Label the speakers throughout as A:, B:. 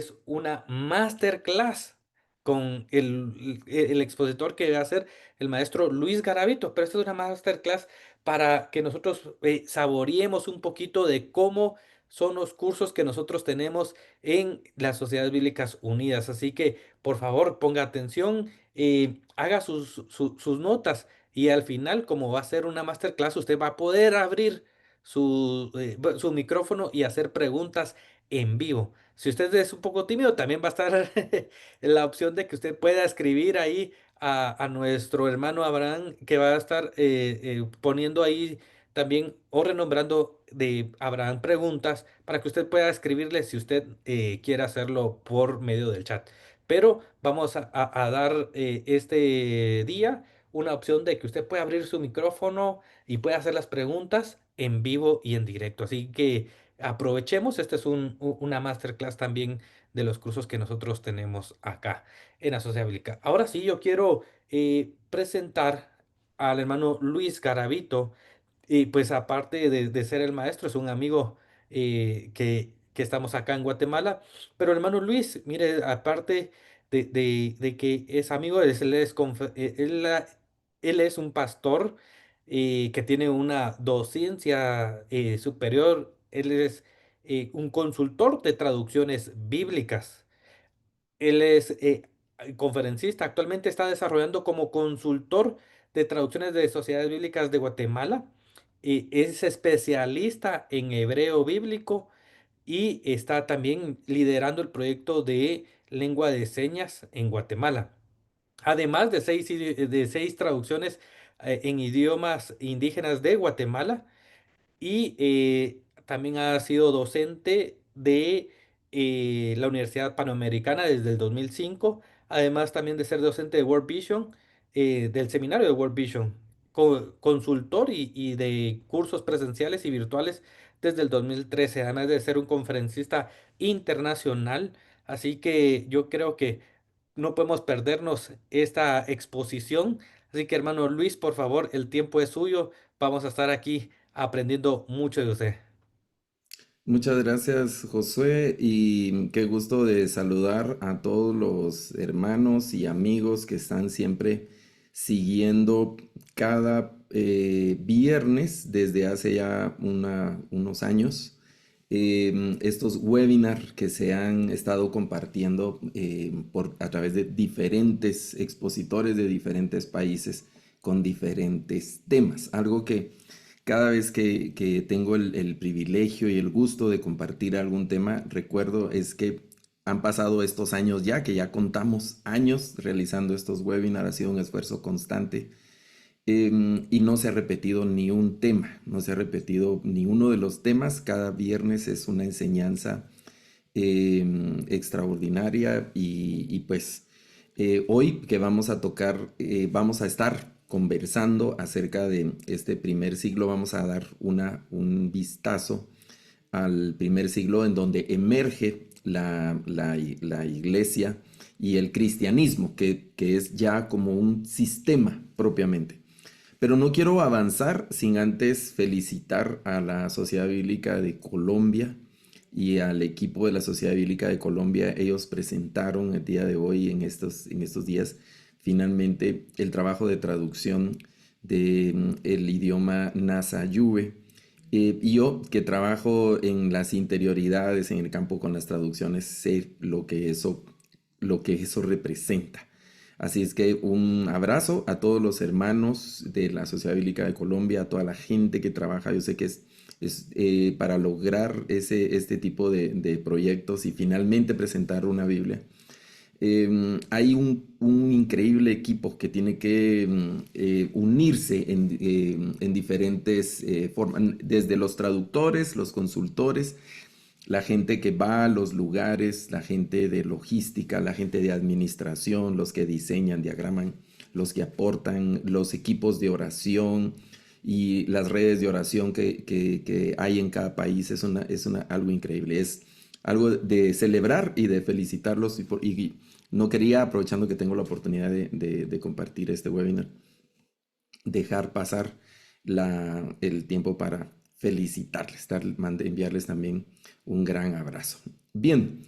A: es una masterclass con el expositor que va a ser el maestro Luis Garavito, pero esta es una masterclass para que nosotros saboreemos un poquito de cómo son los cursos que nosotros tenemos en las Sociedades Bíblicas Unidas. Así que, por favor, ponga atención, haga sus notas y al final, como va a ser una masterclass, usted va a poder abrir su micrófono y hacer preguntas en vivo. Si usted es un poco tímido, también va a estar la opción de que usted pueda escribir ahí a nuestro hermano Abraham, que va a estar poniendo ahí también o renombrando de Abraham preguntas para que usted pueda escribirle si usted quiere hacerlo por medio del chat. Pero vamos a dar este día una opción de que usted pueda abrir su micrófono y pueda hacer las preguntas en vivo y en directo. Así que aprovechemos, este es una masterclass también de los cursos que nosotros tenemos acá en la Sociedad Bíblica. Ahora sí, yo quiero presentar al hermano Luis Garavito, y pues aparte de ser el maestro, es un amigo que estamos acá en Guatemala. Pero hermano Luis, mire, aparte de que es amigo, él es un pastor que tiene una docencia superior. Él es un consultor de traducciones bíblicas. Él es conferencista. Actualmente está desarrollando como consultor de traducciones de sociedades bíblicas de Guatemala. Es especialista en hebreo bíblico y está también liderando el proyecto de lengua de señas en Guatemala. Además de de seis traducciones en idiomas indígenas de Guatemala, y también ha sido docente de la Universidad Panamericana desde el 2005, además también de ser docente de World Vision, del seminario de World Vision, consultor y de cursos presenciales y virtuales desde el 2013, además de ser un conferencista internacional. Así que yo creo que no podemos perdernos esta exposición. Así que hermano Luis, por favor, el tiempo es suyo. Vamos a estar aquí aprendiendo mucho de usted.
B: Muchas gracias, Josué, y qué gusto de saludar a todos los hermanos y amigos que están siempre siguiendo cada viernes desde hace ya unos años estos webinars que se han estado compartiendo a través de diferentes expositores de diferentes países con diferentes temas. Algo que cada vez que tengo el privilegio y el gusto de compartir algún tema, recuerdo es que han pasado estos años ya, que ya contamos años realizando estos webinars, ha sido un esfuerzo constante y no se ha repetido ni un tema, no se ha repetido ni uno de los temas. Cada viernes es una enseñanza extraordinaria y pues hoy que vamos a tocar, vamos a estar conversando acerca de este primer siglo, vamos a dar un vistazo al primer siglo en donde emerge la iglesia y el cristianismo, que es ya como un sistema propiamente. Pero no quiero avanzar sin antes felicitar a la Sociedad Bíblica de Colombia y al equipo de la Sociedad Bíblica de Colombia. Ellos presentaron el día de hoy, en estos días, finalmente el trabajo de traducción del idioma Nasa Yuve. Y yo, que trabajo en las interioridades, en el campo con las traducciones, sé lo que eso representa. Así es que un abrazo a todos los hermanos de la Sociedad Bíblica de Colombia, a toda la gente que trabaja. Yo sé que es para lograr este tipo de proyectos y finalmente presentar una Biblia. Hay un increíble equipo que tiene que unirse en diferentes formas, desde los traductores, los consultores, la gente que va a los lugares, la gente de logística, la gente de administración, los que diseñan, diagraman, los que aportan, los equipos de oración y las redes de oración que hay en cada país. Algo increíble. Es algo de celebrar y de felicitarlos. Y no quería, aprovechando que tengo la oportunidad de compartir este webinar, dejar pasar el tiempo para felicitarles, enviarles también un gran abrazo. Bien,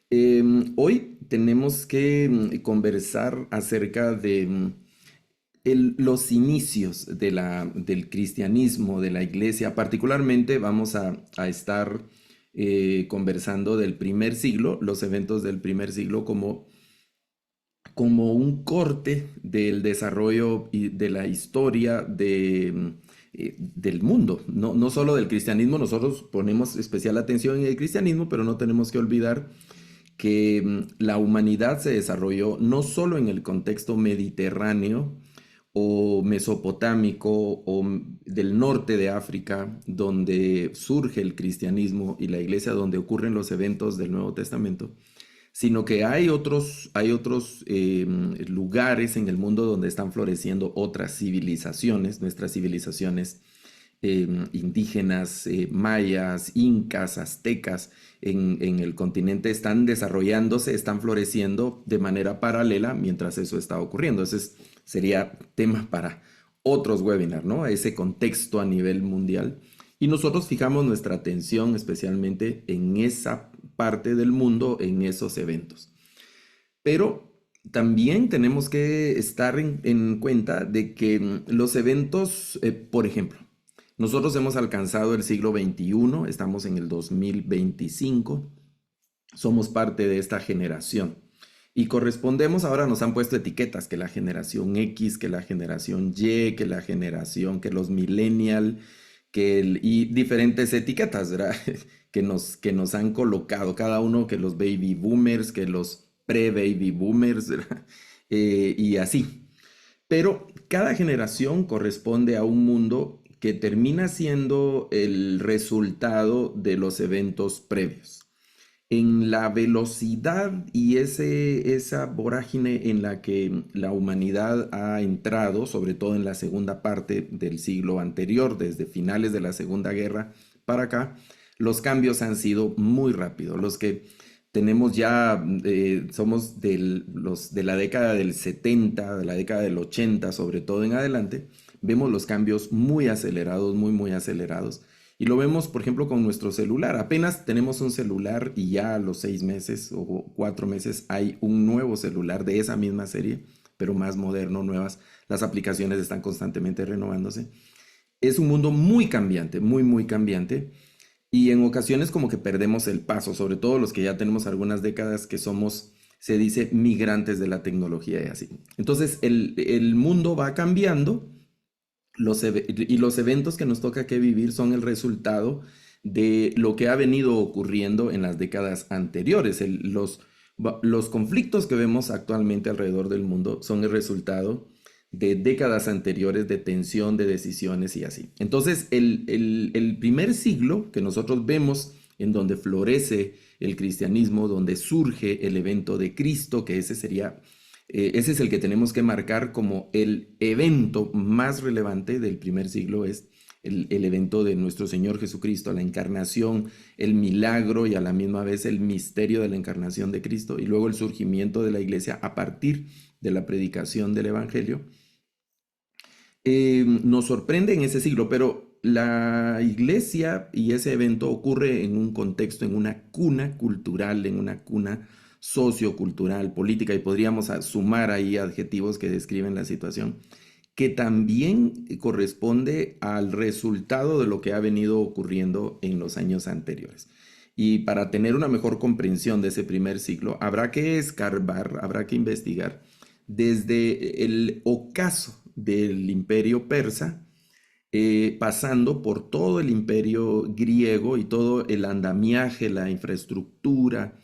B: Hoy tenemos que conversar acerca de los inicios de del cristianismo, de la iglesia. Particularmente vamos a estar conversando del primer siglo, los eventos del primer siglo como un corte del desarrollo y de la historia del mundo, no solo del cristianismo. Nosotros ponemos especial atención en el cristianismo, pero no tenemos que olvidar que la humanidad se desarrolló no solo en el contexto mediterráneo o mesopotámico o del norte de África, donde surge el cristianismo y la iglesia, donde ocurren los eventos del Nuevo Testamento, sino que hay otros lugares en el mundo donde están floreciendo otras civilizaciones, nuestras civilizaciones indígenas, mayas, incas, aztecas en el continente están desarrollándose, están floreciendo de manera paralela mientras eso está ocurriendo. Sería tema para otros webinars, ¿no? Ese contexto a nivel mundial. Y nosotros fijamos nuestra atención especialmente en esa parte del mundo, en esos eventos. Pero también tenemos que estar en cuenta de que los eventos, por ejemplo, nosotros hemos alcanzado el siglo XXI, estamos en el 2025, somos parte de esta generación. Y correspondemos, ahora nos han puesto etiquetas, que la generación X, que la generación Y, que la generación, que los millennial, y diferentes etiquetas, ¿verdad? Que nos han colocado, cada uno, que los baby boomers, que los pre-baby boomers, ¿verdad? Y así. Pero cada generación corresponde a un mundo que termina siendo el resultado de los eventos previos. En la velocidad y esa vorágine en la que la humanidad ha entrado, sobre todo en la segunda parte del siglo anterior, desde finales de la Segunda Guerra para acá, los cambios han sido muy rápidos. Los que tenemos ya, somos de la década del 70, de la década del 80, sobre todo en adelante, vemos los cambios muy acelerados, muy acelerados. Y lo vemos, por ejemplo, con nuestro celular. Apenas tenemos un celular y ya a los 6 meses o 4 meses hay un nuevo celular de esa misma serie, pero más moderno, nuevas. Las aplicaciones están constantemente renovándose. Es un mundo muy cambiante, muy cambiante. Y en ocasiones como que perdemos el paso, sobre todo los que ya tenemos algunas décadas que somos, se dice, migrantes de la tecnología y así. Entonces el mundo va cambiando y los eventos que nos toca que vivir son el resultado de lo que ha venido ocurriendo en las décadas anteriores. Los conflictos que vemos actualmente alrededor del mundo son el resultado de décadas anteriores de tensión, de decisiones y así. Entonces, el primer siglo que nosotros vemos en donde florece el cristianismo, donde surge el evento de Cristo, que ese es el que tenemos que marcar como el evento más relevante del primer siglo, es el evento de nuestro Señor Jesucristo, la encarnación, el milagro y a la misma vez el misterio de la encarnación de Cristo y luego el surgimiento de la iglesia a partir de la predicación del Evangelio. Nos sorprende en ese siglo, pero la iglesia y ese evento ocurre en un contexto, en una cuna cultural, en una cuna sociocultural, política, y podríamos sumar ahí adjetivos que describen la situación, que también corresponde al resultado de lo que ha venido ocurriendo en los años anteriores. Y para tener una mejor comprensión de ese primer siglo, habrá que escarbar, habrá que investigar desde el ocaso del imperio persa, pasando por todo el imperio griego y todo el andamiaje, la infraestructura,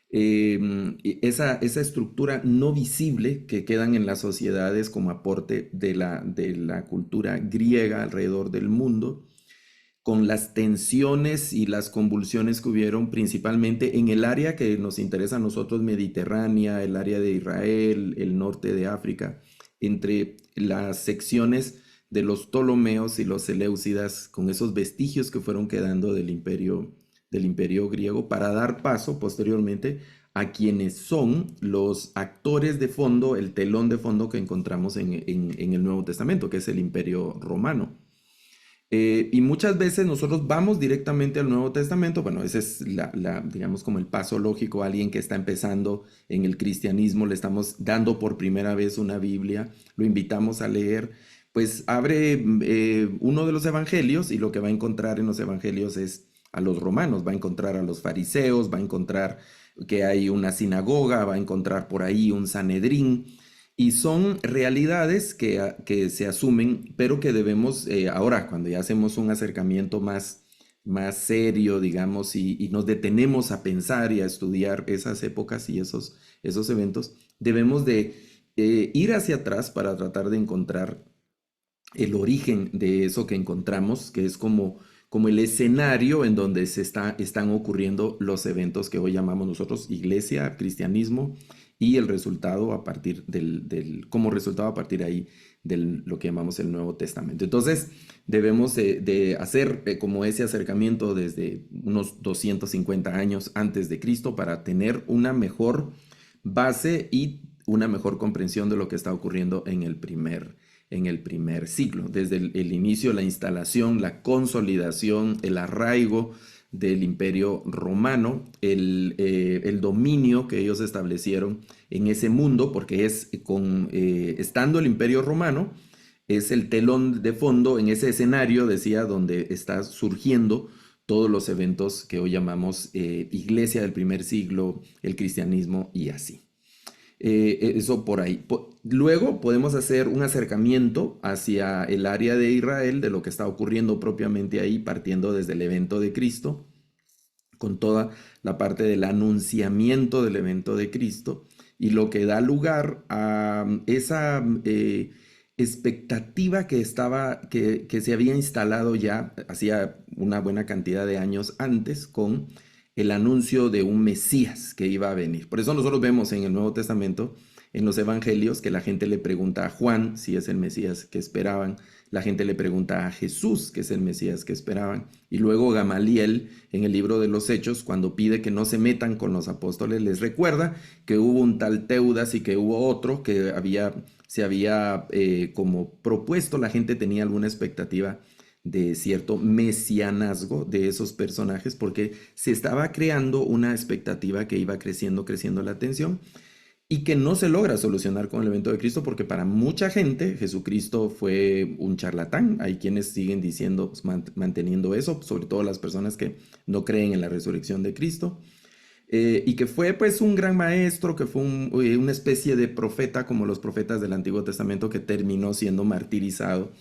B: esa estructura no visible que quedan en las sociedades como aporte de la cultura griega alrededor del mundo, con las tensiones y las convulsiones que hubieron principalmente en el área que nos interesa a nosotros, mediterránea, el área de Israel, el norte de África, entre las secciones de los Ptolomeos y los Seleucidas, con esos vestigios que fueron quedando del imperio griego, para dar paso posteriormente a quienes son los actores de fondo, el telón de fondo que encontramos en el Nuevo Testamento, que es el imperio romano. Y muchas veces nosotros vamos directamente al Nuevo Testamento. Bueno, ese es digamos, como el paso lógico a alguien que está empezando en el cristianismo. Le estamos dando por primera vez una Biblia, lo invitamos a leer. Pues abre uno de los evangelios y lo que va a encontrar en los evangelios es a los romanos, va a encontrar a los fariseos, va a encontrar que hay una sinagoga, va a encontrar por ahí un Sanedrín. Y son realidades que se asumen, pero que debemos, ahora, cuando ya hacemos un acercamiento más serio, digamos, y nos detenemos a pensar y a estudiar esas épocas y esos eventos, debemos de ir hacia atrás para tratar de encontrar el origen de eso que encontramos, que es como el escenario en donde están ocurriendo los eventos que hoy llamamos nosotros iglesia, cristianismo, y el resultado a partir como resultado a partir de ahí de lo que llamamos el Nuevo Testamento. Entonces, debemos de hacer como ese acercamiento desde unos 250 años antes de Cristo para tener una mejor base y una mejor comprensión de lo que está ocurriendo en el primer siglo, desde el inicio, la instalación, la consolidación, el arraigo del imperio romano, el dominio que ellos establecieron en ese mundo, porque estando el imperio romano, es el telón de fondo en ese escenario, decía, donde está surgiendo todos los eventos que hoy llamamos iglesia del primer siglo, el cristianismo y así. Eso por ahí. Luego podemos hacer un acercamiento hacia el área de Israel, de lo que está ocurriendo propiamente ahí, partiendo desde el evento de Cristo, con toda la parte del anunciamiento del evento de Cristo, y lo que da lugar a esa expectativa que se había instalado ya hacía una buena cantidad de años antes con el anuncio de un Mesías que iba a venir. Por eso nosotros vemos en el Nuevo Testamento, en los evangelios, que la gente le pregunta a Juan si es el Mesías que esperaban, la gente le pregunta a Jesús que es el Mesías que esperaban, y luego Gamaliel en el libro de los Hechos, cuando pide que no se metan con los apóstoles, les recuerda que hubo un tal Teudas y que hubo otro que se había como propuesto, la gente tenía alguna expectativa de cierto mesianazgo de esos personajes, porque se estaba creando una expectativa que iba creciendo la atención y que no se logra solucionar con el evento de Cristo, porque para mucha gente Jesucristo fue un charlatán. Hay quienes siguen diciendo, manteniendo eso, sobre todo las personas que no creen en la resurrección de Cristo. Y que fue pues un gran maestro, que fue una especie de profeta como los profetas del Antiguo Testamento, que terminó siendo martirizado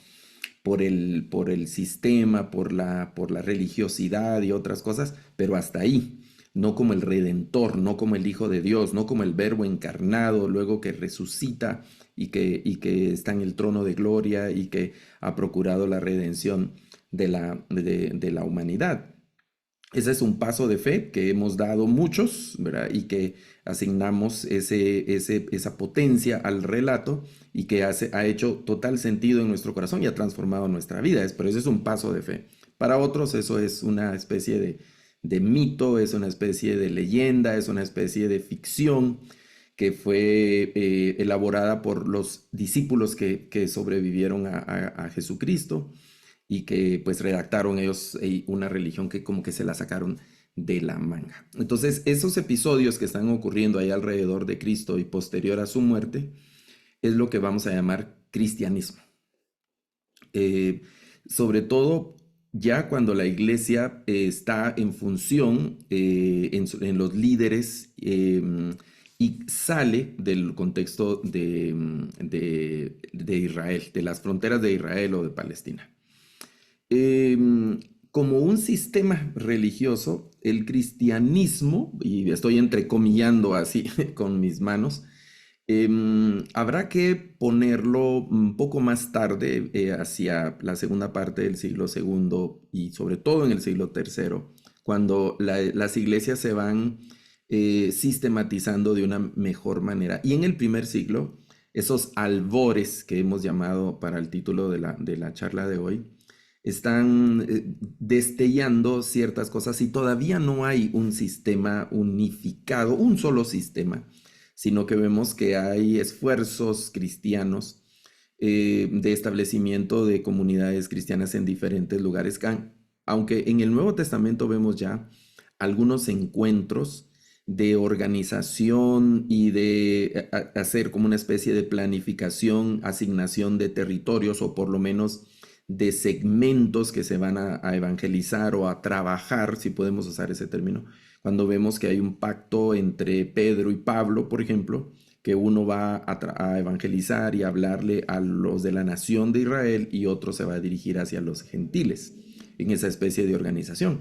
B: por el sistema, por la religiosidad y otras cosas, pero hasta ahí, no como el Redentor, no como el Hijo de Dios, no como el Verbo encarnado, luego que resucita y que está en el trono de gloria y que ha procurado la redención de la humanidad. Ese es un paso de fe que hemos dado muchos, ¿verdad? Y que asignamos esa potencia al relato y que ha hecho total sentido en nuestro corazón y ha transformado nuestra vida. Pero eso es un paso de fe. Para otros eso es una especie de mito, es una especie de leyenda, es una especie de ficción que fue elaborada por los discípulos que sobrevivieron a Jesucristo y que pues redactaron ellos una religión que como que se la sacaron de la manga. Entonces, esos episodios que están ocurriendo ahí alrededor de Cristo y posterior a su muerte es lo que vamos a llamar cristianismo. Eh, Sobre todo ya cuando la iglesia está en función en los líderes y sale del contexto de Israel, de las fronteras de Israel o de Palestina. Como un sistema religioso, el cristianismo, y estoy entrecomillando así con mis manos, habrá que ponerlo un poco más tarde, hacia la segunda parte del siglo segundo y sobre todo en el siglo tercero, cuando las iglesias se van sistematizando de una mejor manera. Y en el primer siglo, esos albores que hemos llamado para el título de la charla de hoy, están destellando ciertas cosas y todavía no hay un sistema unificado, un solo sistema, sino que vemos que hay esfuerzos cristianos de establecimiento de comunidades cristianas en diferentes lugares. Aunque en el Nuevo Testamento vemos ya algunos encuentros de organización y de hacer como una especie de planificación, asignación de territorios o por lo menos de segmentos que se van a evangelizar o a trabajar, si podemos usar ese término, cuando vemos que hay un pacto entre Pedro y Pablo, por ejemplo, que uno va a evangelizar y a hablarle a los de la nación de Israel y otro se va a dirigir hacia los gentiles en esa especie de organización.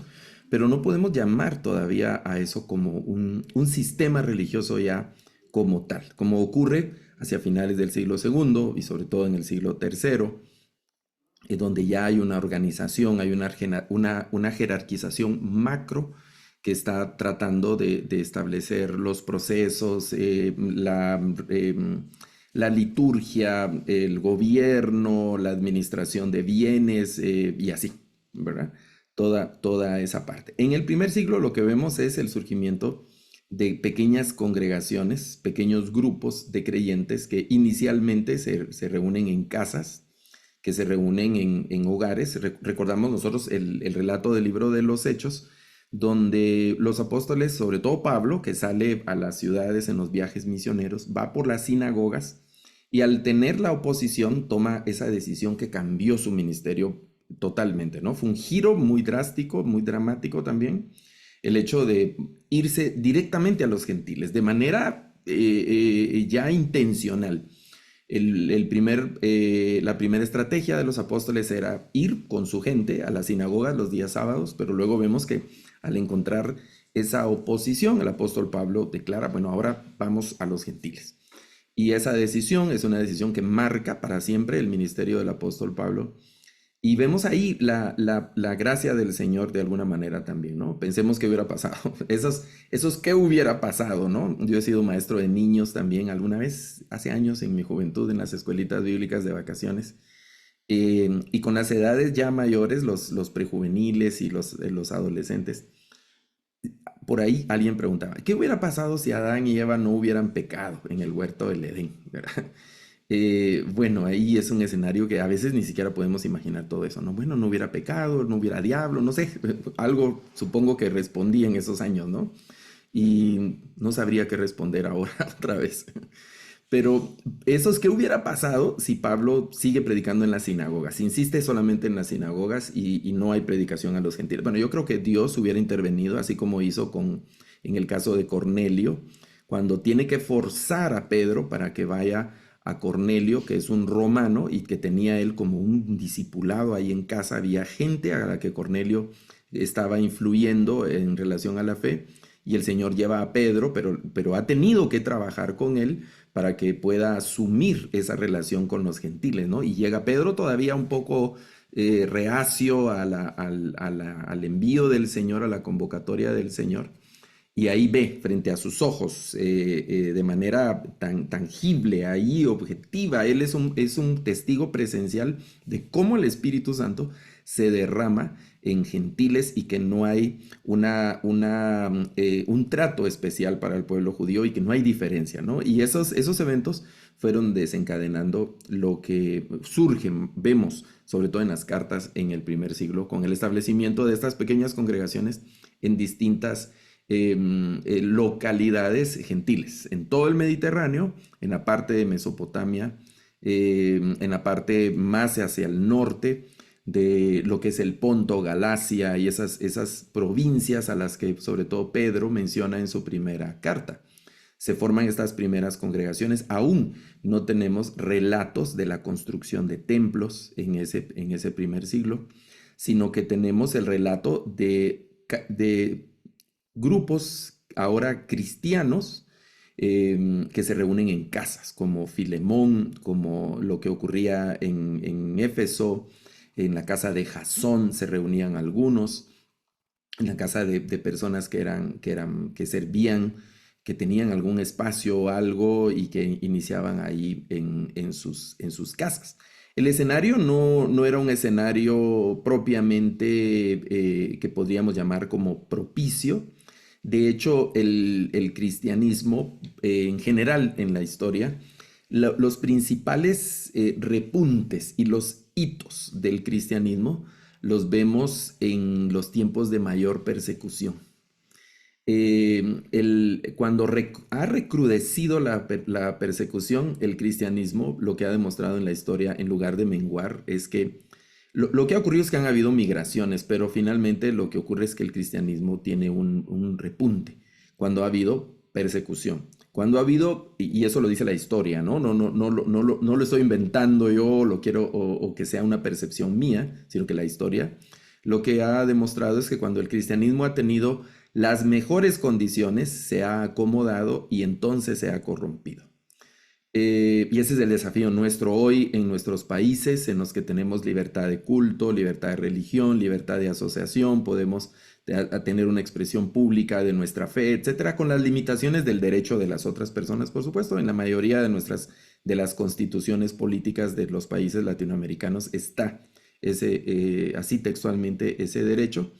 B: Pero no podemos llamar todavía a eso como un sistema religioso ya como tal, como ocurre hacia finales del siglo segundo y sobre todo en el siglo tercero, donde ya hay una organización, hay una jerarquización macro que está tratando de establecer los procesos, la liturgia, el gobierno, la administración de bienes y así, ¿verdad? Toda esa parte. En el primer siglo lo que vemos es el surgimiento de pequeñas congregaciones, pequeños grupos de creyentes que inicialmente se reúnen en casas, que se reúnen en hogares. Recordamos nosotros el relato del libro de los Hechos, donde los apóstoles, sobre todo Pablo, que sale a las ciudades en los viajes misioneros, va por las sinagogas y al tener la oposición toma esa decisión que cambió su ministerio totalmente, ¿no? Fue un giro muy drástico, muy dramático también, el hecho de irse directamente a los gentiles, de manera ya intencional. La primera estrategia de los apóstoles era ir con su gente a las sinagogas los días sábados, pero luego vemos que al encontrar esa oposición, el apóstol Pablo declara, bueno, ahora vamos a los gentiles. Y esa decisión es una decisión que marca para siempre el ministerio del apóstol Pablo. Y vemos ahí la gracia del Señor de alguna manera también, ¿no? Pensemos qué hubiera pasado. Esos qué hubiera pasado, ¿no? Yo he sido maestro de niños también alguna vez, hace años en mi juventud, en las escuelitas bíblicas de vacaciones. Y con las edades ya mayores, los prejuveniles y los adolescentes, por ahí alguien preguntaba, ¿qué hubiera pasado si Adán y Eva no hubieran pecado en el huerto del Edén? ¿Verdad? Bueno, ahí es un escenario que a veces ni siquiera podemos imaginar todo eso, ¿no? Bueno, no hubiera pecado, no hubiera diablo, no sé, algo supongo que respondí en esos años, ¿no? Y no sabría qué responder ahora otra vez. Pero eso es qué hubiera pasado si Pablo sigue predicando en las sinagogas, si insiste solamente en las sinagogas y no hay predicación a los gentiles. Bueno, yo creo que Dios hubiera intervenido, así como hizo en el caso de Cornelio, cuando tiene que forzar a Pedro para que vaya a Cornelio, que es un romano y que tenía él como un discipulado ahí en casa. Había gente a la que Cornelio estaba influyendo en relación a la fe y el Señor lleva a Pedro, pero ha tenido que trabajar con él para que pueda asumir esa relación con los gentiles, ¿no? Y llega Pedro todavía un poco reacio al envío del Señor, a la convocatoria del Señor. Y ahí ve frente a sus ojos, de manera tan tangible, ahí objetiva, él es un testigo presencial de cómo el Espíritu Santo se derrama en gentiles y que no hay un trato especial para el pueblo judío y que no hay diferencia, ¿no? Y esos eventos fueron desencadenando lo que surge, vemos, sobre todo en las cartas en el primer siglo, con el establecimiento de estas pequeñas congregaciones en distintas localidades gentiles, en todo el Mediterráneo, en la parte de Mesopotamia, en la parte más hacia el norte de lo que es el Ponto, Galacia y esas provincias a las que sobre todo Pedro menciona en su primera carta. Se forman estas primeras congregaciones. Aún no tenemos relatos de la construcción de templos en ese primer siglo, sino que tenemos el relato de grupos ahora cristianos que se reúnen en casas, como Filemón, como lo que ocurría en Éfeso, en la casa de Jasón se reunían algunos, en la casa de personas que servían, que tenían algún espacio o algo y que iniciaban ahí en sus casas. El escenario no era un escenario propiamente que podríamos llamar como propicio. De hecho, el cristianismo en general en la historia los principales repuntes y los hitos del cristianismo los vemos en los tiempos de mayor persecución. Cuando ha recrudecido la persecución, el cristianismo, lo que ha demostrado en la historia, en lugar de menguar, es que lo que ha ocurrido es que han habido migraciones, pero finalmente lo que ocurre es que el cristianismo tiene un repunte cuando ha habido persecución. Cuando ha habido, y eso lo dice la historia, ¿no? No lo estoy inventando yo, lo quiero, o que sea una percepción mía, sino que la historia lo que ha demostrado es que cuando el cristianismo ha tenido las mejores condiciones, se ha acomodado y entonces se ha corrompido. Y ese es el desafío nuestro hoy en nuestros países en los que tenemos libertad de culto, libertad de religión, libertad de asociación, podemos tener una expresión pública de nuestra fe, etcétera, con las limitaciones del derecho de las otras personas, por supuesto. En la mayoría de las constituciones políticas de los países latinoamericanos está así textualmente ese derecho.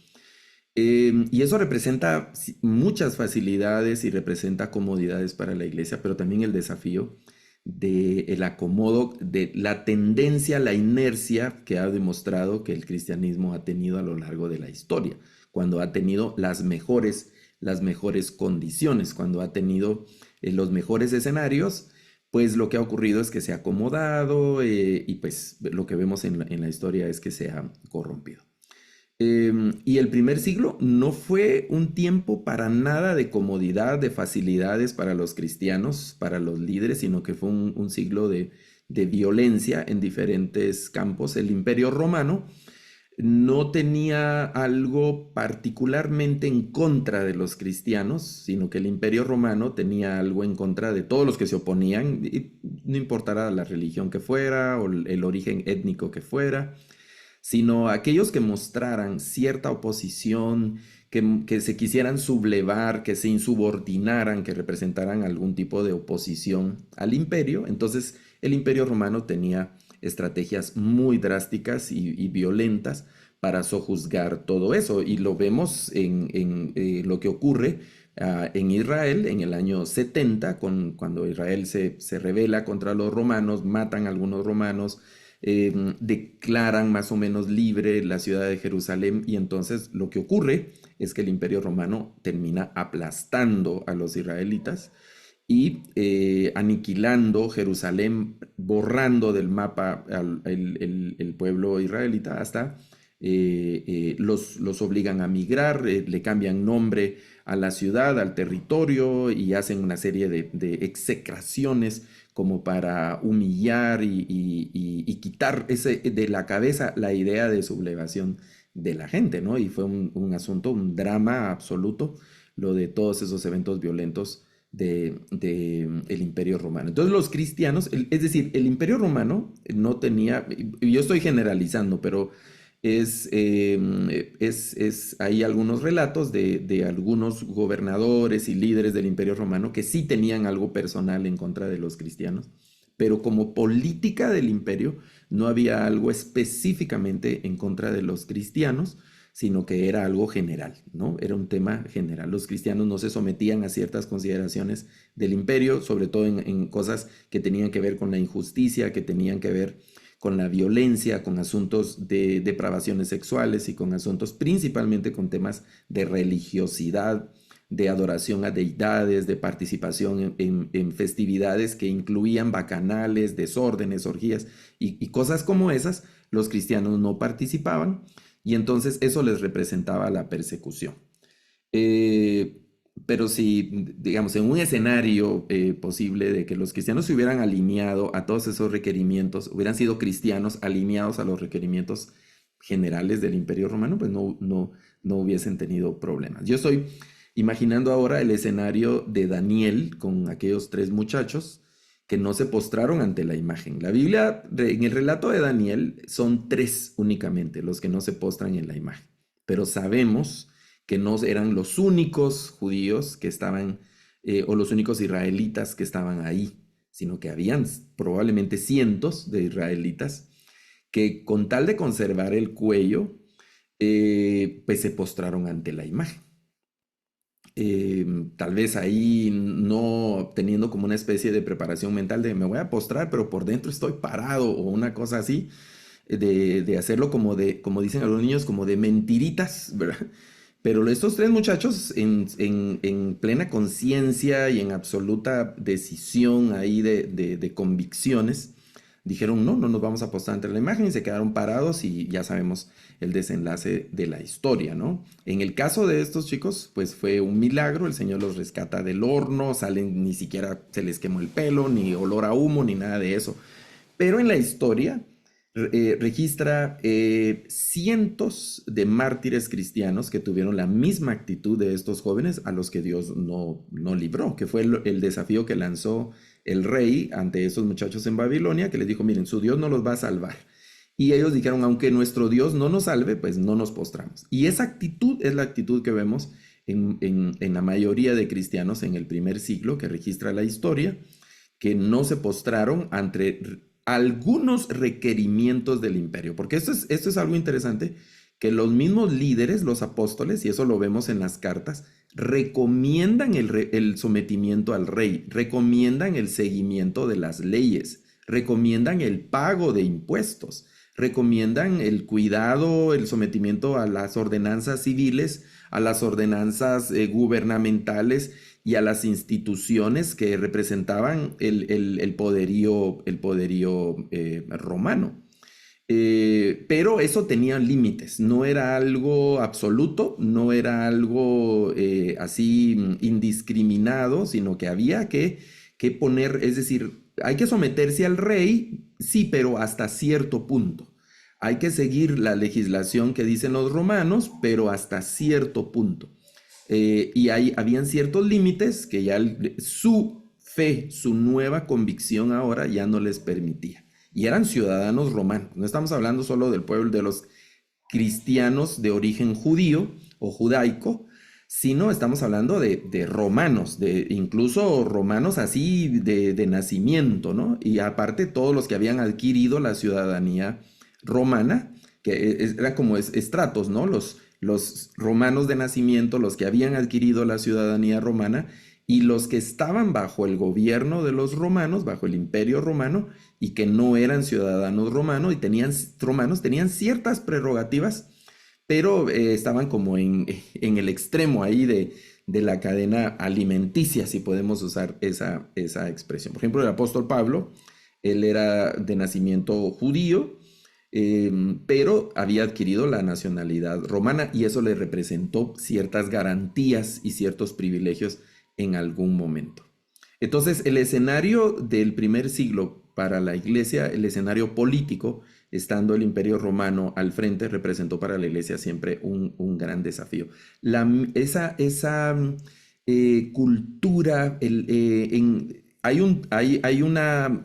B: Y eso representa muchas facilidades y representa comodidades para la iglesia, pero también el desafío del acomodo, de la tendencia, la inercia que ha demostrado que el cristianismo ha tenido a lo largo de la historia, cuando ha tenido las mejores condiciones, cuando ha tenido los mejores escenarios, pues lo que ha ocurrido es que se ha acomodado y pues lo que vemos en la historia es que se ha corrompido. Y el primer siglo no fue un tiempo para nada de comodidad, de facilidades para los cristianos, para los líderes, sino que fue un siglo de violencia en diferentes campos. El Imperio Romano no tenía algo particularmente en contra de los cristianos, sino que el Imperio Romano tenía algo en contra de todos los que se oponían, y no importara la religión que fuera o el origen étnico que fuera, sino aquellos que mostraran cierta oposición, que se quisieran sublevar, que se insubordinaran, que representaran algún tipo de oposición al imperio. Entonces el imperio romano tenía estrategias muy drásticas y violentas para sojuzgar todo eso. Y lo vemos en lo que ocurre en Israel en el año 70, cuando Israel se rebela contra los romanos, matan a algunos romanos, declaran más o menos libre la ciudad de Jerusalén y entonces lo que ocurre es que el imperio romano termina aplastando a los israelitas y aniquilando Jerusalén, borrando del mapa el pueblo israelita hasta los obligan a migrar, le cambian nombre a la ciudad, al territorio y hacen una serie de execraciones como para humillar y quitar de la cabeza la idea de sublevación de la gente, ¿no? Y fue un asunto, un drama absoluto, lo de todos esos eventos violentos el Imperio Romano. Entonces los cristianos, es decir, el Imperio Romano no tenía, y yo estoy generalizando, pero hay algunos relatos de algunos gobernadores y líderes del Imperio Romano que sí tenían algo personal en contra de los cristianos, pero como política del imperio no había algo específicamente en contra de los cristianos, sino que era algo general, ¿no? Era un tema general. Los cristianos no se sometían a ciertas consideraciones del imperio, sobre todo en cosas que tenían que ver con la injusticia, que tenían que ver con la violencia, con asuntos de depravaciones sexuales y con asuntos principalmente con temas de religiosidad, de adoración a deidades, de participación en festividades que incluían bacanales, desórdenes, orgías y cosas como esas. Los cristianos no participaban y entonces eso les representaba la persecución. Eh, pero si, digamos, en un escenario posible de que los cristianos se hubieran alineado a todos esos requerimientos, hubieran sido cristianos alineados a los requerimientos generales del Imperio Romano, pues no hubiesen tenido problemas. Yo estoy imaginando ahora el escenario de Daniel con aquellos tres muchachos que no se postraron ante la imagen. La Biblia, en el relato de Daniel, son tres únicamente los que no se postran en la imagen, pero sabemos que no eran los únicos judíos que estaban, o los únicos israelitas que estaban ahí, sino que habían probablemente cientos de israelitas que con tal de conservar el cuello, pues se postraron ante la imagen. tal vez ahí no teniendo como una especie de preparación mental de me voy a postrar, pero por dentro estoy parado o una cosa así, de hacerlo como de, como dicen algunos niños, como de mentiritas, ¿verdad? Pero estos tres muchachos en plena conciencia y en absoluta decisión ahí de convicciones, dijeron no, no nos vamos a postar ante la imagen y se quedaron parados y ya sabemos el desenlace de la historia, ¿no? En el caso de estos chicos, pues fue un milagro, el Señor los rescata del horno, salen, ni siquiera se les quemó el pelo, ni olor a humo, ni nada de eso. Pero en la historia registra cientos de mártires cristianos que tuvieron la misma actitud de estos jóvenes a los que Dios no libró, que fue el desafío que lanzó el rey ante esos muchachos en Babilonia, que les dijo, miren, su Dios no los va a salvar. Y ellos dijeron, aunque nuestro Dios no nos salve, pues no nos postramos. Y esa actitud es la actitud que vemos en la mayoría de cristianos en el primer siglo que registra la historia, que no se postraron ante algunos requerimientos del imperio. Porque esto es algo interesante, que los mismos líderes, los apóstoles, y eso lo vemos en las cartas, recomiendan el sometimiento al rey, recomiendan el seguimiento de las leyes, recomiendan el pago de impuestos, recomiendan el cuidado, el sometimiento a las ordenanzas civiles, a las ordenanzas gubernamentales y a las instituciones que representaban el poderío romano. Pero eso tenía límites, no era algo absoluto, no era algo así indiscriminado, sino que había que poner, es decir, hay que someterse al rey, sí, pero hasta cierto punto. Hay que seguir la legislación que dicen los romanos, pero hasta cierto punto. Y habían ciertos límites que ya su fe, su nueva convicción ahora ya no les permitía. Y eran ciudadanos romanos. No estamos hablando solo del pueblo de los cristianos de origen judío o judaico, sino estamos hablando de romanos, de incluso romanos así de nacimiento, ¿no? Y aparte todos los que habían adquirido la ciudadanía romana, que era como estratos, ¿no? Los romanos de nacimiento, los que habían adquirido la ciudadanía romana y los que estaban bajo el gobierno de los romanos, bajo el imperio romano, y que no eran ciudadanos romanos y tenían ciertas prerrogativas, pero estaban como en el extremo ahí de la cadena alimenticia, si podemos usar esa expresión. Por ejemplo, el apóstol Pablo, él era de nacimiento judío, pero había adquirido la nacionalidad romana y eso le representó ciertas garantías y ciertos privilegios en algún momento. Entonces, el escenario del primer siglo para la iglesia, el escenario político, estando el imperio romano al frente, representó para la iglesia siempre un gran desafío. Esa cultura,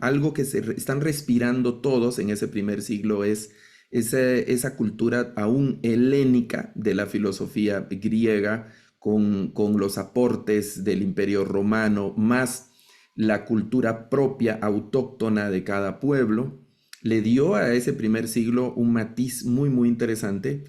B: algo que están respirando todos en ese primer siglo es esa cultura aún helénica de la filosofía griega con los aportes del imperio romano, más la cultura propia, autóctona de cada pueblo, le dio a ese primer siglo un matiz muy, muy interesante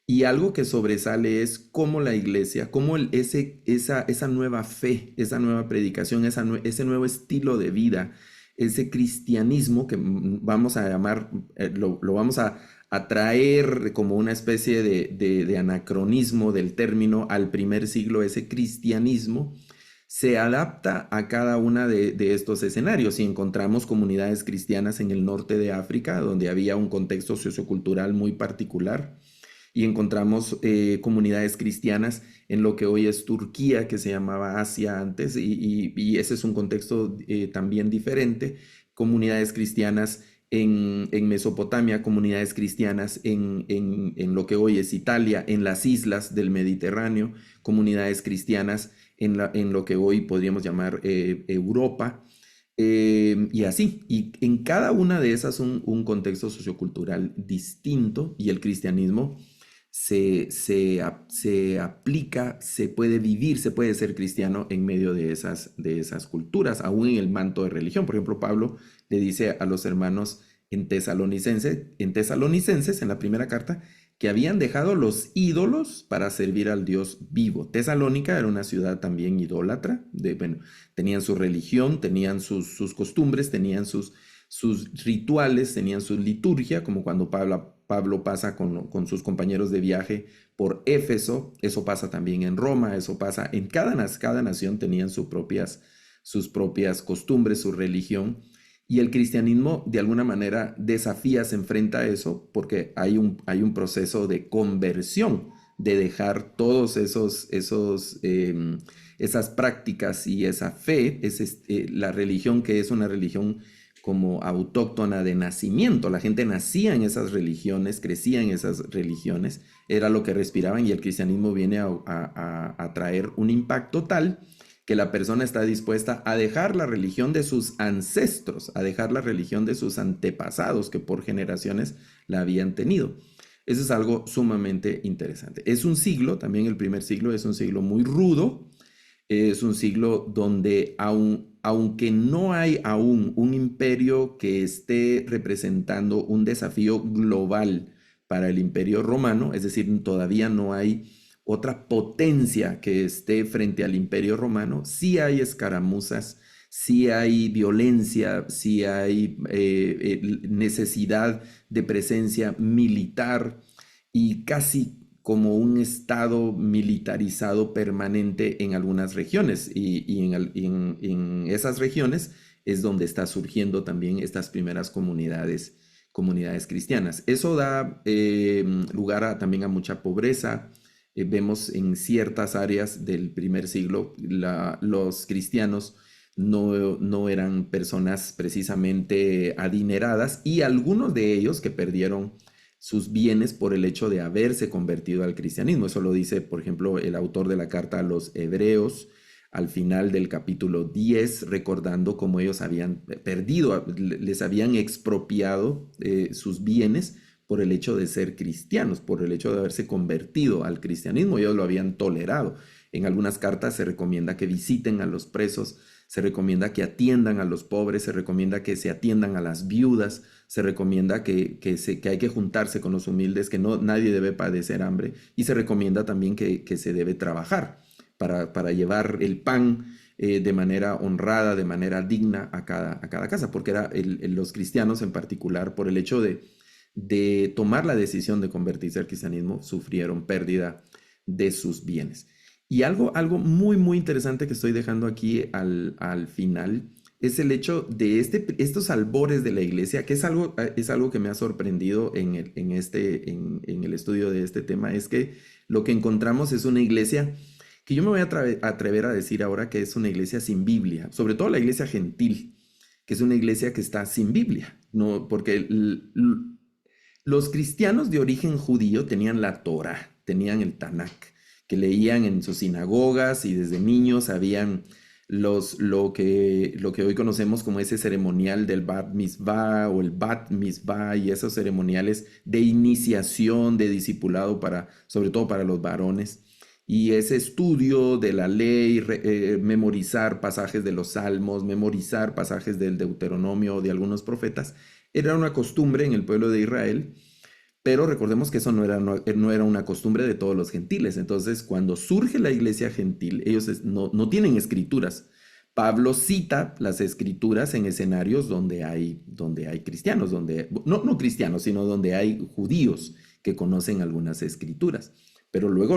B: y algo que sobresale es cómo la iglesia, cómo esa nueva fe, esa nueva predicación, ese nuevo estilo de vida, ese cristianismo que vamos a llamar, lo vamos a traer como una especie de anacronismo del término al primer siglo, ese cristianismo se adapta a cada una de estos escenarios y encontramos comunidades cristianas en el norte de África, donde había un contexto sociocultural muy particular, y encontramos comunidades cristianas en lo que hoy es Turquía, que se llamaba Asia antes, y ese es un contexto también diferente, comunidades cristianas en Mesopotamia, comunidades cristianas en lo que hoy es Italia, en las islas del Mediterráneo, comunidades cristianas en lo que hoy podríamos llamar Europa, y así, y en cada una de esas un contexto sociocultural distinto y el cristianismo se aplica, se puede vivir, se puede ser cristiano en medio de esas culturas, aún en el manto de religión. Por ejemplo, Pablo le dice a los hermanos en Tesalonicenses, en la primera carta, que habían dejado los ídolos para servir al Dios vivo. Tesalónica era una ciudad también idólatra, bueno, tenían su religión, tenían sus costumbres, tenían sus rituales, tenían su liturgia, como cuando Pablo pasa con sus compañeros de viaje por Éfeso. Eso pasa también en Roma, eso pasa en cada nación tenían sus propias costumbres, su religión. Y el cristianismo de alguna manera desafía, se enfrenta a eso porque hay un proceso de conversión, de dejar todos esas prácticas y esa fe, la religión que es una religión como autóctona de nacimiento. La gente nacía en esas religiones, crecía en esas religiones, era lo que respiraban, y el cristianismo viene a traer un impacto tal que la persona está dispuesta a dejar la religión de sus ancestros, a dejar la religión de sus antepasados que por generaciones la habían tenido. Eso es algo sumamente interesante. Es un siglo, también el primer siglo es un siglo muy rudo, es un siglo donde aunque no hay aún un imperio que esté representando un desafío global para el imperio romano, es decir, todavía no hay otra potencia que esté frente al imperio romano, sí hay escaramuzas, sí hay violencia, sí hay necesidad de presencia militar y casi como un estado militarizado permanente en algunas regiones, y en esas regiones es donde está surgiendo también estas primeras comunidades cristianas. Eso da lugar también a mucha pobreza. Vemos en ciertas áreas del primer siglo los cristianos no eran personas precisamente adineradas, y algunos de ellos que perdieron sus bienes por el hecho de haberse convertido al cristianismo. Eso lo dice, por ejemplo, el autor de la carta a los Hebreos al final del capítulo 10, recordando cómo ellos habían perdido, les habían expropiado sus bienes por el hecho de ser cristianos, por el hecho de haberse convertido al cristianismo. Ellos lo habían tolerado. En algunas cartas se recomienda que visiten a los presos, se recomienda que atiendan a los pobres, se recomienda que se atiendan a las viudas, se recomienda que hay que juntarse con los humildes, que nadie debe padecer hambre, y se recomienda también que se debe trabajar para llevar el pan de manera honrada, de manera digna a cada casa, porque los cristianos en particular, por el hecho de tomar la decisión de convertirse al cristianismo, sufrieron pérdida de sus bienes. Y algo muy, muy interesante que estoy dejando aquí al final es el hecho de estos albores de la iglesia, que es algo que me ha sorprendido en el estudio de este tema. Es que lo que encontramos es una iglesia que yo me voy a atrever a decir ahora que es una iglesia sin Biblia, sobre todo la iglesia gentil, que es una iglesia que está sin Biblia, ¿no? Porque los cristianos de origen judío tenían la Torá, tenían el Tanakh, que leían en sus sinagogas, y desde niños sabían lo que hoy conocemos como ese ceremonial del Bar Mitzvah o el Bat Mitzvah, y esos ceremoniales de iniciación, de discipulado sobre todo para los varones. Y ese estudio de la ley, memorizar pasajes de los Salmos, memorizar pasajes del Deuteronomio o de algunos profetas, era una costumbre en el pueblo de Israel. Pero recordemos que eso no era una costumbre de todos los gentiles. Entonces, cuando surge la iglesia gentil, ellos no tienen escrituras. Pablo cita las escrituras en escenarios donde hay cristianos, no cristianos, sino donde hay judíos que conocen algunas escrituras. Pero luego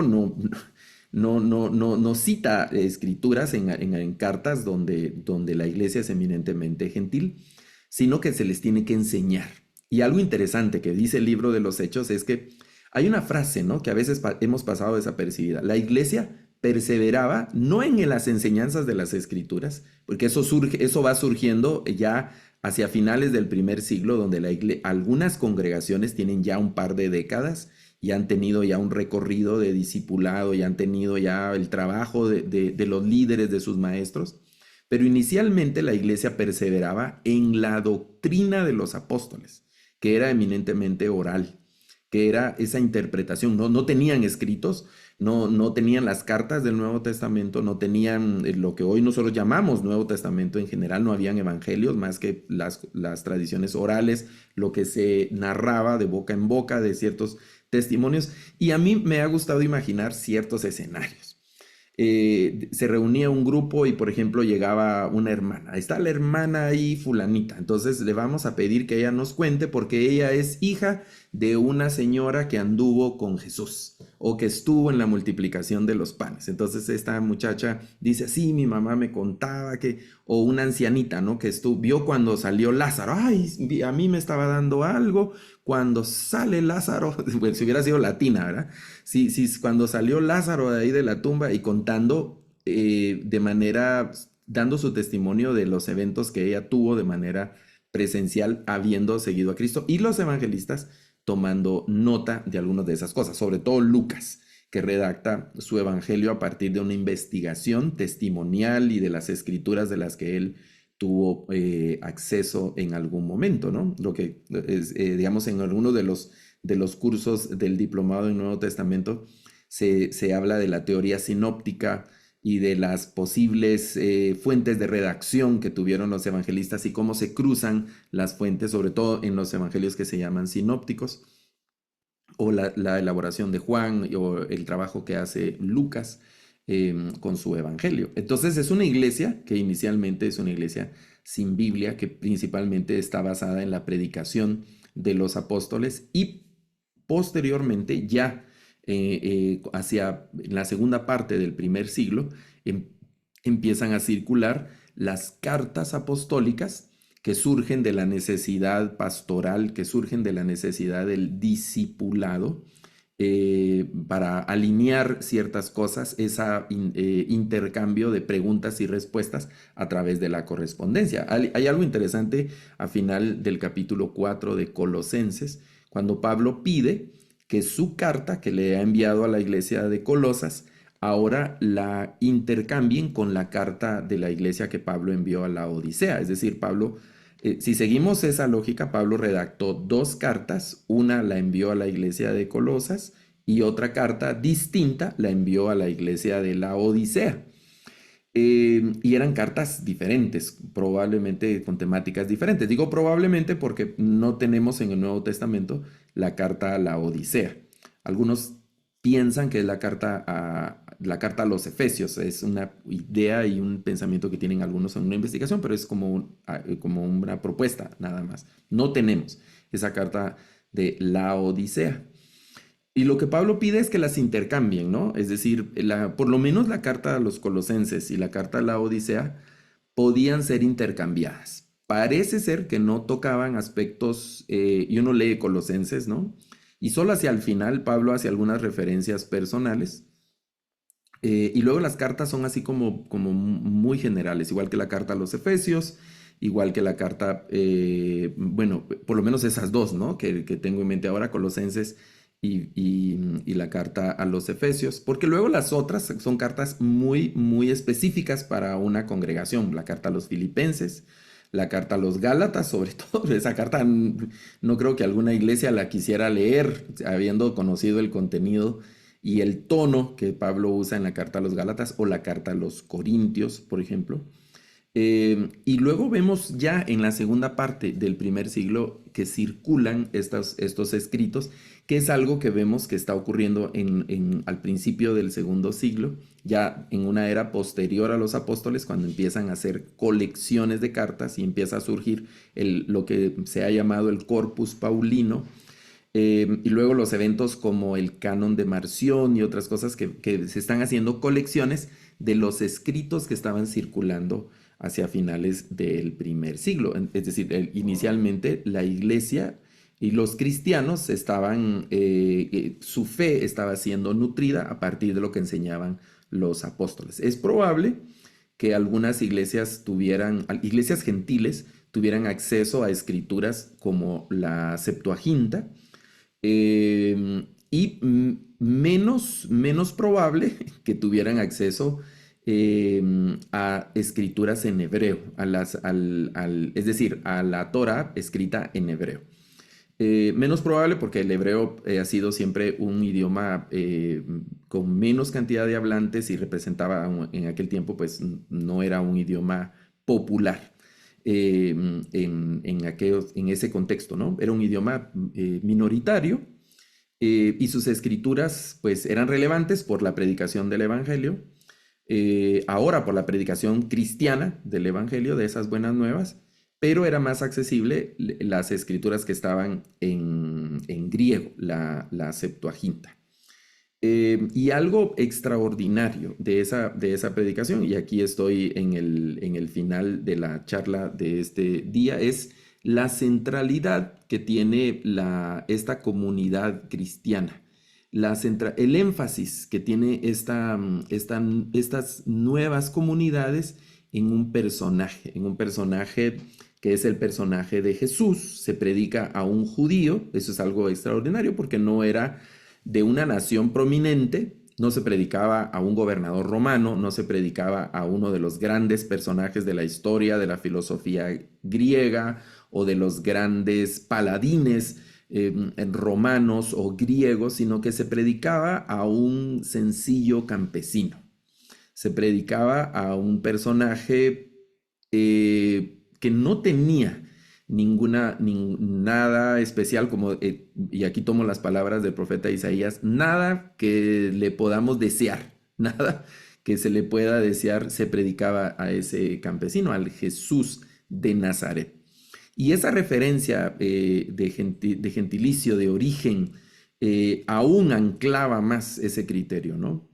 B: no cita escrituras en cartas donde la iglesia es eminentemente gentil, sino que se les tiene que enseñar. Y algo interesante que dice el libro de los Hechos es que hay una frase, ¿no?, que a veces hemos pasado desapercibida. La iglesia perseveraba no en las enseñanzas de las escrituras, porque eso va surgiendo ya hacia finales del primer siglo, donde algunas congregaciones tienen ya un par de décadas y han tenido ya un recorrido de discipulado, y han tenido ya el trabajo de los líderes, de sus maestros. Pero inicialmente la iglesia perseveraba en la doctrina de los apóstoles, que era eminentemente oral, que era esa interpretación. No tenían escritos, no tenían las cartas del Nuevo Testamento, no tenían lo que hoy nosotros llamamos Nuevo Testamento. En general no habían evangelios más que las tradiciones orales, lo que se narraba de boca en boca de ciertos testimonios y a mí me ha gustado imaginar ciertos escenarios. Se reunía un grupo y por ejemplo llegaba una hermana, está la hermana ahí fulanita, entonces le vamos a pedir que ella nos cuente porque ella es hija de una señora que anduvo con Jesús o que estuvo en la multiplicación de los panes. Entonces esta muchacha dice, sí, mi mamá me contaba que, o una ancianita, ¿no? Que estuvo, vio cuando salió Lázaro, ay, a mí me estaba dando algo, cuando sale Lázaro, pues, si hubiera sido latina, ¿verdad? Sí, sí, cuando salió Lázaro de ahí de la tumba y contando de manera, dando su testimonio de los eventos que ella tuvo de manera presencial, habiendo seguido a Cristo, y los evangelistas tomando nota de algunas de esas cosas, sobre todo Lucas, que redacta su evangelio a partir de una investigación testimonial y de las escrituras de las que él tuvo acceso en algún momento, ¿no? Lo que es, digamos, en alguno de los cursos del diplomado en Nuevo Testamento se habla de la teoría sinóptica y de las posibles fuentes de redacción que tuvieron los evangelistas y cómo se cruzan las fuentes, sobre todo en los evangelios que se llaman sinópticos, o la elaboración de Juan o el trabajo que hace Lucas con su evangelio. Entonces es una iglesia que inicialmente es una iglesia sin Biblia, que principalmente está basada en la predicación de los apóstoles y posteriormente ya hacia la segunda parte del primer siglo em- empiezan a circular las cartas apostólicas que surgen de la necesidad pastoral, que surgen de la necesidad del discipulado, para alinear ciertas cosas, ese intercambio de preguntas y respuestas a través de la correspondencia. Hay algo interesante a final del capítulo 4 de Colosenses, cuando Pablo pide que su carta que le ha enviado a la iglesia de Colosas, ahora la intercambien con la carta de la iglesia que Pablo envió a la Odisea. Es decir, Pablo, si seguimos esa lógica, Pablo redactó dos cartas, una la envió a la iglesia de Colosas y otra carta distinta la envió a la iglesia de la Odisea. Y eran cartas diferentes, probablemente con temáticas diferentes. Digo probablemente porque no tenemos en el Nuevo Testamento la carta a la Odisea. Algunos piensan que es la carta a los Efesios. Es una idea y un pensamiento que tienen algunos en una investigación, pero es como una propuesta nada más. No tenemos esa carta de la Odisea. Y lo que Pablo pide es que las intercambien, ¿no? Es decir, por lo menos la carta a los Colosenses y la carta a la Odisea podían ser intercambiadas. Parece ser que no tocaban aspectos, y uno lee Colosenses, ¿no? Y solo hacia el final Pablo hace algunas referencias personales. Y luego las cartas son así como muy generales, igual que la carta a los Efesios, igual que la carta, bueno, por lo menos esas dos, ¿no? Que tengo en mente ahora, Colosenses y la carta a los Efesios, porque luego las otras son cartas muy, muy específicas para una congregación, la carta a los Filipenses, la carta a los Gálatas, sobre todo, esa carta no creo que alguna iglesia la quisiera leer, habiendo conocido el contenido y el tono que Pablo usa en la carta a los Gálatas o la carta a los Corintios, por ejemplo. Y luego vemos ya en la segunda parte del primer siglo que circulan estos escritos, que es algo que vemos que está ocurriendo al principio del segundo siglo, ya en una era posterior a los apóstoles, cuando empiezan a hacer colecciones de cartas y empieza a surgir lo que se ha llamado el Corpus Paulino, y luego los eventos como el Canon de Marción y otras cosas que se están haciendo colecciones de los escritos que estaban circulando hacia finales del primer siglo. Es decir, inicialmente la iglesia y los cristianos su fe estaba siendo nutrida a partir de lo que enseñaban los apóstoles. Es probable que algunas iglesias gentiles tuvieran acceso a escrituras como la Septuaginta, y menos probable que tuvieran acceso a escrituras en hebreo, es decir, a la Torah escrita en hebreo. Menos probable porque el hebreo ha sido siempre un idioma con menos cantidad de hablantes y representaba en aquel tiempo, pues no era un idioma popular en ese contexto, ¿no? Era un idioma minoritario Y sus escrituras pues eran relevantes por la predicación del Evangelio, ahora por la predicación cristiana del Evangelio, de esas buenas nuevas, pero era más accesible las escrituras que estaban en griego, la Septuaginta. Y algo extraordinario de esa predicación, y aquí estoy en el final de la charla de este día, es la centralidad que tiene esta comunidad cristiana, el énfasis que tiene estas nuevas comunidades en un personaje que es el personaje de Jesús. Se predica a un judío, eso es algo extraordinario porque no era de una nación prominente, no se predicaba a un gobernador romano, no se predicaba a uno de los grandes personajes de la historia, de la filosofía griega o de los grandes paladines romanos o griegos, sino que se predicaba a un sencillo campesino. Se predicaba a un personaje que no tenía nada especial, como, y aquí tomo las palabras del profeta Isaías, nada que le podamos desear, nada que se le pueda desear, se predicaba a ese campesino, al Jesús de Nazaret. Y esa referencia de gentilicio, de origen, aún anclaba más ese criterio, ¿no?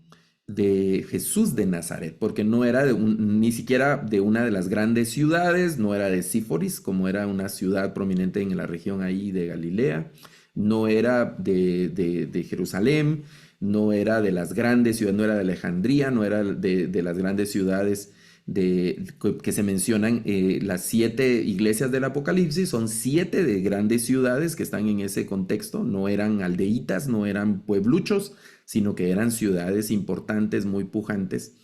B: De Jesús de Nazaret, porque no era ni siquiera de una de las grandes ciudades, no era de Síforis, como era una ciudad prominente en la región ahí de Galilea, no era de Jerusalén, no era de las grandes ciudades, no era de Alejandría, no era de las grandes ciudades que se mencionan, las 7 iglesias del Apocalipsis, son 7 de grandes ciudades que están en ese contexto, no eran aldeitas, no eran puebluchos, sino que eran ciudades importantes, muy pujantes,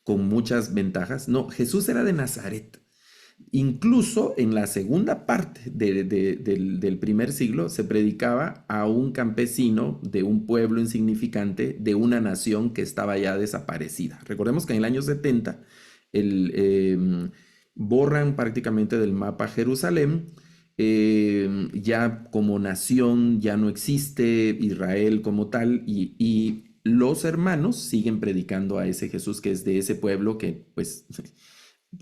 B: con muchas ventajas. No, Jesús era de Nazaret. Incluso en la segunda parte del primer siglo se predicaba a un campesino de un pueblo insignificante, de una nación que estaba ya desaparecida. Recordemos que en el año 70 borran prácticamente del mapa Jerusalén. Ya como nación ya no existe Israel como tal, y los hermanos siguen predicando a ese Jesús que es de ese pueblo que pues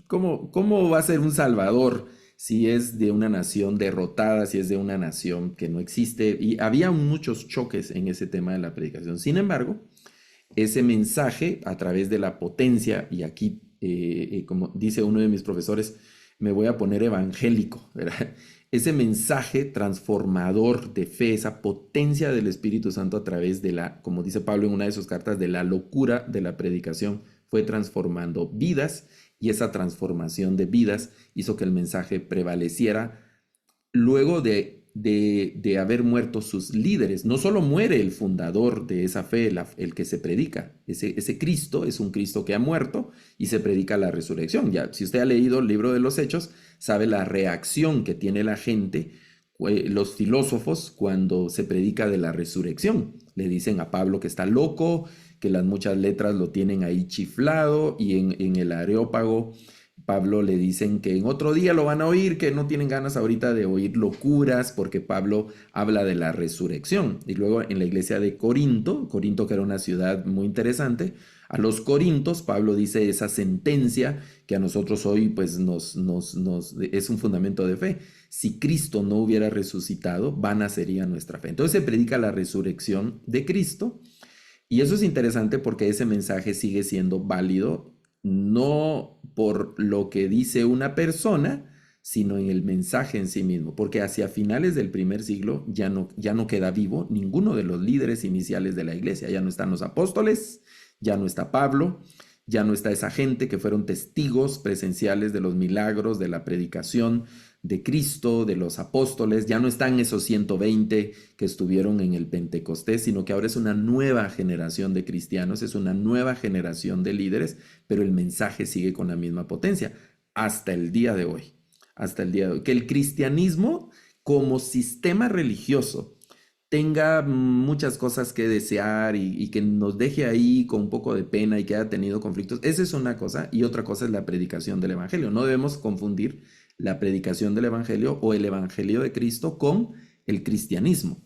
B: ¿cómo va a ser un salvador si es de una nación derrotada, si es de una nación que no existe? Y había muchos choques en ese tema de la predicación. Sin embargo, ese mensaje a través de la potencia, y aquí, como dice uno de mis profesores, me voy a poner evangélico, ¿verdad? Ese mensaje transformador de fe, esa potencia del Espíritu Santo a través de como dice Pablo en una de sus cartas, de la locura de la predicación, fue transformando vidas, y esa transformación de vidas hizo que el mensaje prevaleciera luego de haber muerto sus líderes. No solo muere el fundador de esa fe, el que se predica, ese Cristo es un Cristo que ha muerto y se predica la resurrección. Ya, si usted ha leído el libro de los Hechos, sabe la reacción que tiene la gente, los filósofos, cuando se predica de la resurrección. Le dicen a Pablo que está loco, que las muchas letras lo tienen ahí chiflado, y en el Areópago Pablo le dicen que en otro día lo van a oír, que no tienen ganas ahorita de oír locuras, porque Pablo habla de la resurrección. Y luego en la iglesia de Corinto, Corinto que era una ciudad muy interesante, a los corintos Pablo dice esa sentencia que a nosotros hoy pues es un fundamento de fe. Si Cristo no hubiera resucitado, vana sería nuestra fe. Entonces se predica la resurrección de Cristo, y eso es interesante porque ese mensaje sigue siendo válido, no por lo que dice una persona, sino en el mensaje en sí mismo, porque hacia finales del primer siglo ya no queda vivo ninguno de los líderes iniciales de la iglesia. Ya no están los apóstoles, ya no está Pablo, ya no está esa gente que fueron testigos presenciales de los milagros, de la predicación de Cristo, de los apóstoles. Ya no están esos 120 que estuvieron en el Pentecostés, sino que ahora es una nueva generación de cristianos, es una nueva generación de líderes, pero el mensaje sigue con la misma potencia hasta el día de hoy. Hasta el día de hoy. Que el cristianismo como sistema religioso tenga muchas cosas que desear, y que nos deje ahí con un poco de pena y que haya tenido conflictos, esa es una cosa, y otra cosa es la predicación del evangelio. No debemos confundir la predicación del evangelio o el evangelio de Cristo con el cristianismo.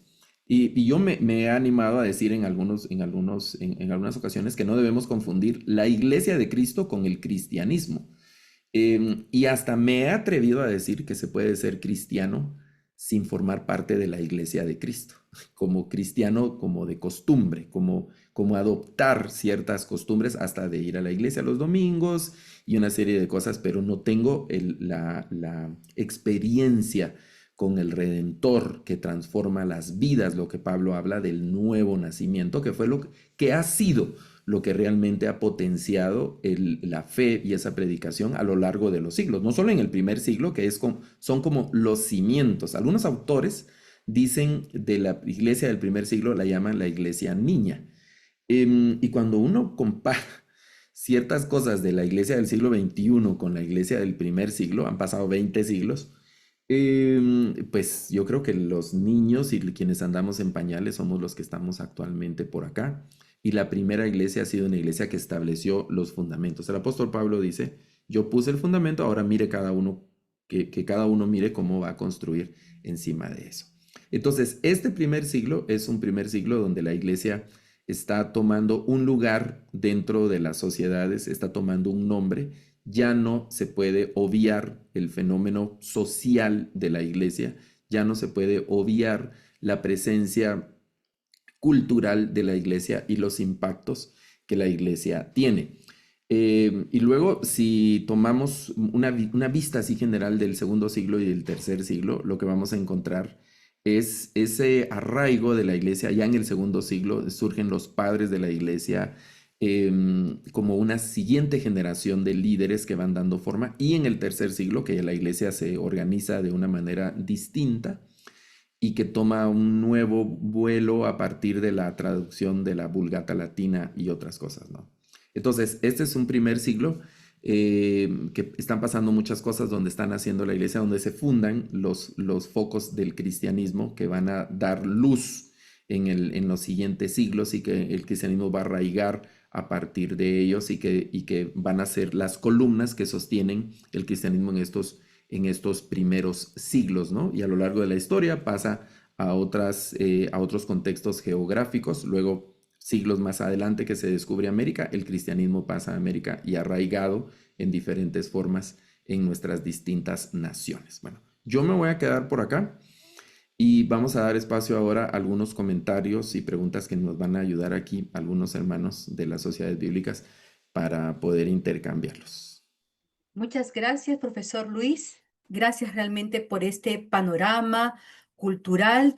B: Y yo me he animado a decir en algunas ocasiones que no debemos confundir la iglesia de Cristo con el cristianismo. Y hasta me he atrevido a decir que se puede ser cristiano sin formar parte de la iglesia de Cristo, como cristiano, como de costumbre, como adoptar ciertas costumbres hasta de ir a la iglesia los domingos y una serie de cosas, pero no tengo la experiencia con el Redentor que transforma las vidas, lo que Pablo habla del nuevo nacimiento, que fue que ha sido lo que realmente ha potenciado la fe y esa predicación a lo largo de los siglos, no solo en el primer siglo, que son como los cimientos. Algunos autores dicen de la iglesia del primer siglo, la llaman la iglesia niña. Y cuando uno compara ciertas cosas de la iglesia del siglo XXI con la iglesia del primer siglo, han pasado 20 siglos, pues yo creo que los niños y quienes andamos en pañales somos los que estamos actualmente por acá. Y la primera iglesia ha sido una iglesia que estableció los fundamentos. El apóstol Pablo dice, yo puse el fundamento, ahora mire cada uno, que cada uno mire cómo va a construir encima de eso. Entonces, este primer siglo es un primer siglo donde la iglesia está tomando un lugar dentro de las sociedades, está tomando un nombre. Ya no se puede obviar el fenómeno social de la iglesia, ya no se puede obviar la presencia cultural de la iglesia y los impactos que la iglesia tiene. Y luego, si tomamos una vista así general del segundo siglo y del tercer siglo, lo que vamos a encontrar es ese arraigo de la iglesia. Ya en el segundo siglo surgen los padres de la iglesia como una siguiente generación de líderes que van dando forma. Y en el tercer siglo, que la iglesia se organiza de una manera distinta y que toma un nuevo vuelo a partir de la traducción de la Vulgata Latina y otras cosas, ¿no? Entonces, este es un primer siglo que están pasando muchas cosas donde están haciendo la iglesia, donde se fundan los focos del cristianismo que van a dar luz en los siguientes siglos y que el cristianismo va a arraigar a partir de ellos y que van a ser las columnas que sostienen el cristianismo en estos primeros siglos, ¿no? Y a lo largo de la historia pasa a otros contextos geográficos. Luego, siglos más adelante que se descubre América, el cristianismo pasa a América y arraigado en diferentes formas en nuestras distintas naciones. Bueno, yo me voy a quedar por acá y vamos a dar espacio ahora a algunos comentarios y preguntas que nos van a ayudar aquí algunos hermanos de las sociedades bíblicas para poder intercambiarlos.
C: Muchas gracias, profesor Luis. Gracias realmente por este panorama cultural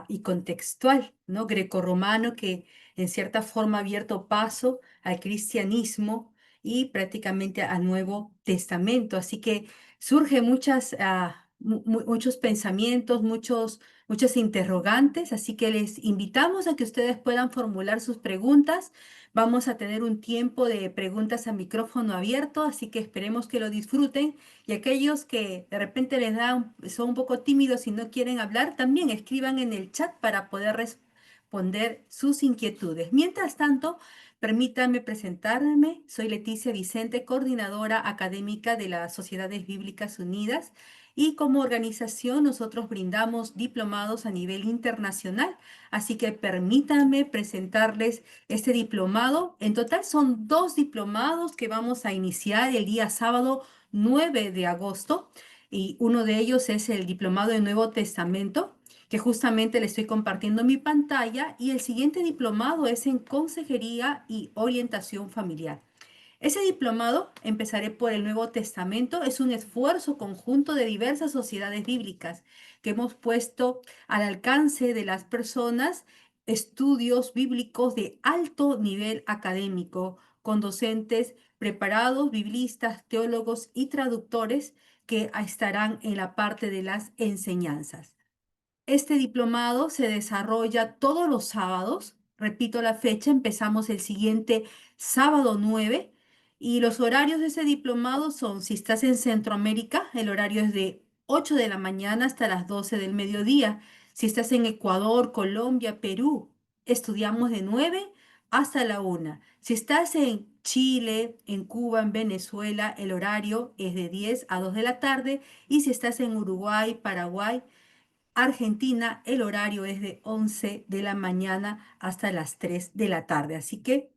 C: y contextual, ¿no? Grecorromano que en cierta forma ha abierto paso al cristianismo y prácticamente al Nuevo Testamento. Así que surgen muchos pensamientos, muchas interrogantes. Así que les invitamos a que ustedes puedan formular sus preguntas. Vamos a tener un tiempo de preguntas a micrófono abierto, así que esperemos que lo disfruten. Y aquellos que de repente son un poco tímidos y no quieren hablar, también escriban en el chat para poder responder sus inquietudes. Mientras tanto, permítanme presentarme. Soy Leticia Vicente, coordinadora académica de las Sociedades Bíblicas Unidas. Y como organización nosotros brindamos diplomados a nivel internacional. Así que permítanme presentarles este diplomado. En total son 2 diplomados que vamos a iniciar el día sábado 9 de agosto y uno de ellos es el diplomado de Nuevo Testamento, que justamente le estoy compartiendo mi pantalla, y el siguiente diplomado es en Consejería y Orientación Familiar. Ese diplomado, empezaré por el Nuevo Testamento, es un esfuerzo conjunto de diversas sociedades bíblicas que hemos puesto al alcance de las personas estudios bíblicos de alto nivel académico, con docentes preparados, biblistas, teólogos y traductores que estarán en la parte de las enseñanzas. Este diplomado se desarrolla todos los sábados. Repito la fecha, empezamos el siguiente sábado 9 y los horarios de ese diplomado son, si estás en Centroamérica, el horario es de 8 de la mañana hasta las 12 del mediodía. Si estás en Ecuador, Colombia, Perú, estudiamos de 9 hasta la 1. Si estás en Chile, en Cuba, en Venezuela, el horario es de 10 a 2 de la tarde. Y si estás en Uruguay, Paraguay, Argentina, el horario es de 11 de la mañana hasta las 3 de la tarde. Así que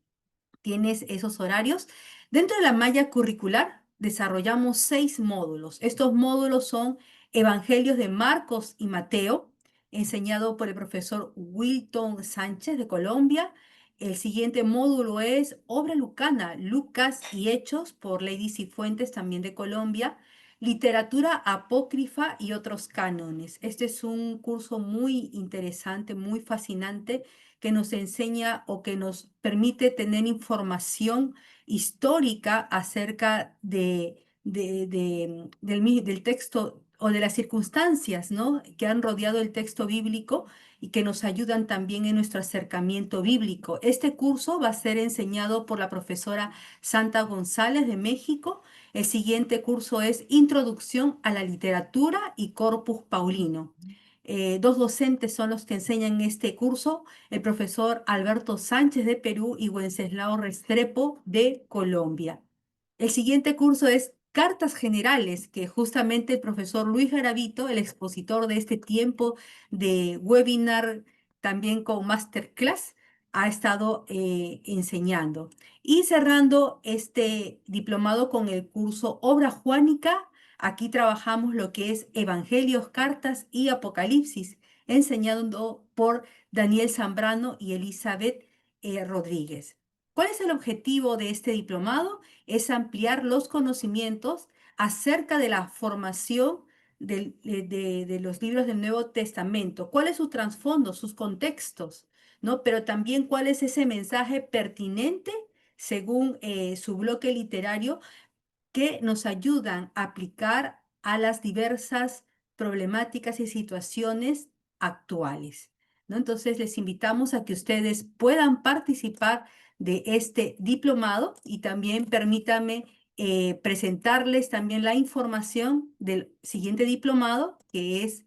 C: tienes esos horarios. Dentro de la malla curricular desarrollamos 6 módulos. Estos módulos son Evangelios de Marcos y Mateo, enseñado por el profesor Wilton Sánchez de Colombia. El siguiente módulo es Obra Lucana, Lucas y Hechos por Lady Cifuentes, también de Colombia. Literatura apócrifa y otros cánones. Este es un curso muy interesante, muy fascinante, que nos enseña o que nos permite tener información histórica acerca del texto o de las circunstancias, ¿no?, que han rodeado el texto bíblico y que nos ayudan también en nuestro acercamiento bíblico. Este curso va a ser enseñado por la profesora Santa González de México. El siguiente curso es Introducción a la Literatura y Corpus Paulino. Dos docentes son los que enseñan este curso, el profesor Alberto Sánchez de Perú y Wenceslao Restrepo de Colombia. El siguiente curso es Cartas Generales, que justamente el profesor Luis Garavito, el expositor de este tiempo de webinar, también con masterclass, ha estado enseñando. Y cerrando este diplomado con el curso Obra Juánica, aquí trabajamos lo que es Evangelios, Cartas y Apocalipsis, enseñado por Daniel Zambrano y Elizabeth Rodríguez. ¿Cuál es el objetivo de este diplomado? Es ampliar los conocimientos acerca de la formación de los libros del Nuevo Testamento. ¿Cuál es su trasfondo, sus contextos? ¿No? Pero también cuál es ese mensaje pertinente según su bloque literario que nos ayudan a aplicar a las diversas problemáticas y situaciones actuales, ¿no? Entonces, les invitamos a que ustedes puedan participar de este diplomado y también permítanme presentarles también la información del siguiente diplomado, que es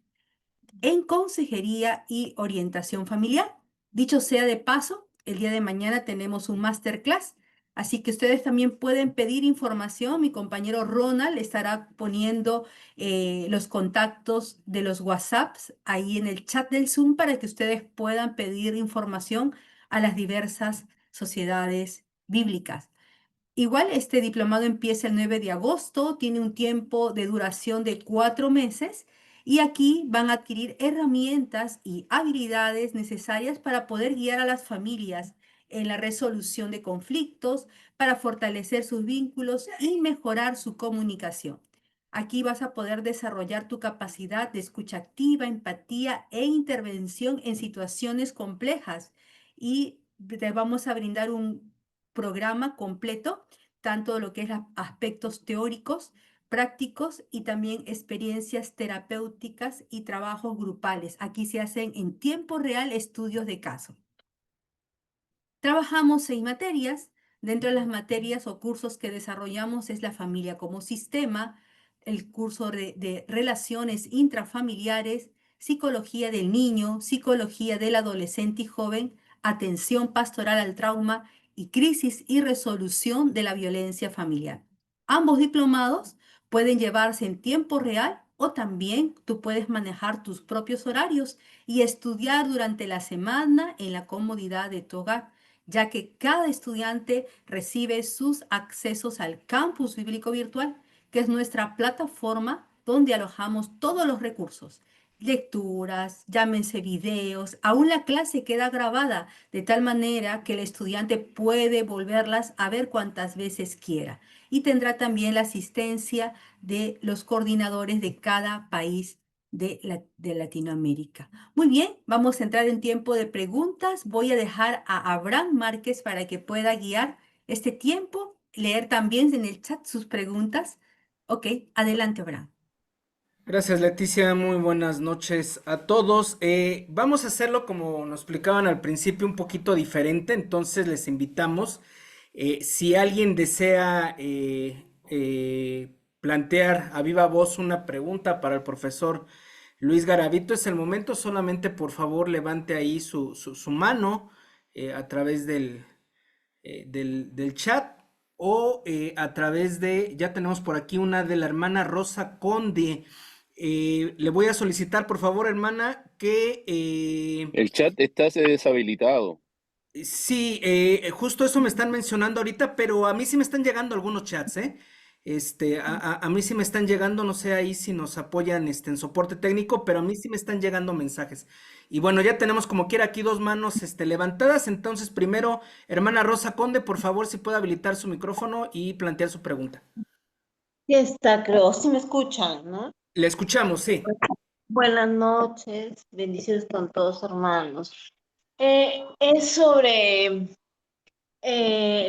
C: en consejería y orientación familiar. Dicho sea de paso, el día de mañana tenemos un masterclass, así que ustedes también pueden pedir información. Mi compañero Ronald estará poniendo los contactos de los WhatsApps ahí en el chat del Zoom para que ustedes puedan pedir información a las diversas sociedades bíblicas. Igual este diplomado empieza el 9 de agosto, tiene un tiempo de duración de 4 meses y aquí van a adquirir herramientas y habilidades necesarias para poder guiar a las familias en la resolución de conflictos, para fortalecer sus vínculos y mejorar su comunicación. Aquí vas a poder desarrollar tu capacidad de escucha activa, empatía e intervención en situaciones complejas y te vamos a brindar un programa completo, tanto lo que es aspectos teóricos, prácticos y también experiencias terapéuticas y trabajos grupales. Aquí se hacen en tiempo real estudios de caso. Trabajamos 6 materias. Dentro de las materias o cursos que desarrollamos es la familia como sistema, el curso de relaciones intrafamiliares, psicología del niño, psicología del adolescente y joven, atención pastoral al trauma y crisis y resolución de la violencia familiar. Ambos diplomados pueden llevarse en tiempo real o también tú puedes manejar tus propios horarios y estudiar durante la semana en la comodidad de tu hogar, ya que cada estudiante recibe sus accesos al campus bíblico virtual, que es nuestra plataforma donde alojamos todos los recursos, lecturas, llámense videos, aún la clase queda grabada de tal manera que el estudiante puede volverlas a ver cuantas veces quiera y tendrá también la asistencia de los coordinadores de cada país de Latinoamérica. Muy bien, vamos a entrar en tiempo de preguntas. Voy a dejar a Abraham Márquez para que pueda guiar este tiempo, leer también en el chat sus preguntas. Ok, adelante, Abraham.
D: Gracias, Leticia. Muy buenas noches a todos. Vamos a hacerlo como nos explicaban al principio, un poquito diferente. Entonces les invitamos, si alguien desea plantear a viva voz una pregunta para el profesor Luis Garavito, es el momento. Solamente por favor levante ahí su mano a través del chat o a través de, ya tenemos por aquí una de la hermana Rosa Conde. Le voy a solicitar, por favor, hermana, que
E: El chat está deshabilitado.
D: sí, justo eso me están mencionando ahorita, pero a mí sí me están llegando algunos chats, ¿eh? A mí sí me están llegando, no sé ahí si nos apoyan en soporte técnico, pero a mí sí me están llegando mensajes. Y bueno, ya tenemos como quiera aquí dos manos levantadas. Entonces, primero, hermana Rosa Conde, por favor, si puede habilitar su micrófono y plantear su pregunta.
F: Ya está, creo. Sí me escuchan, ¿no?
D: Le escuchamos, sí.
F: Buenas noches, bendiciones con todos, hermanos. Es sobre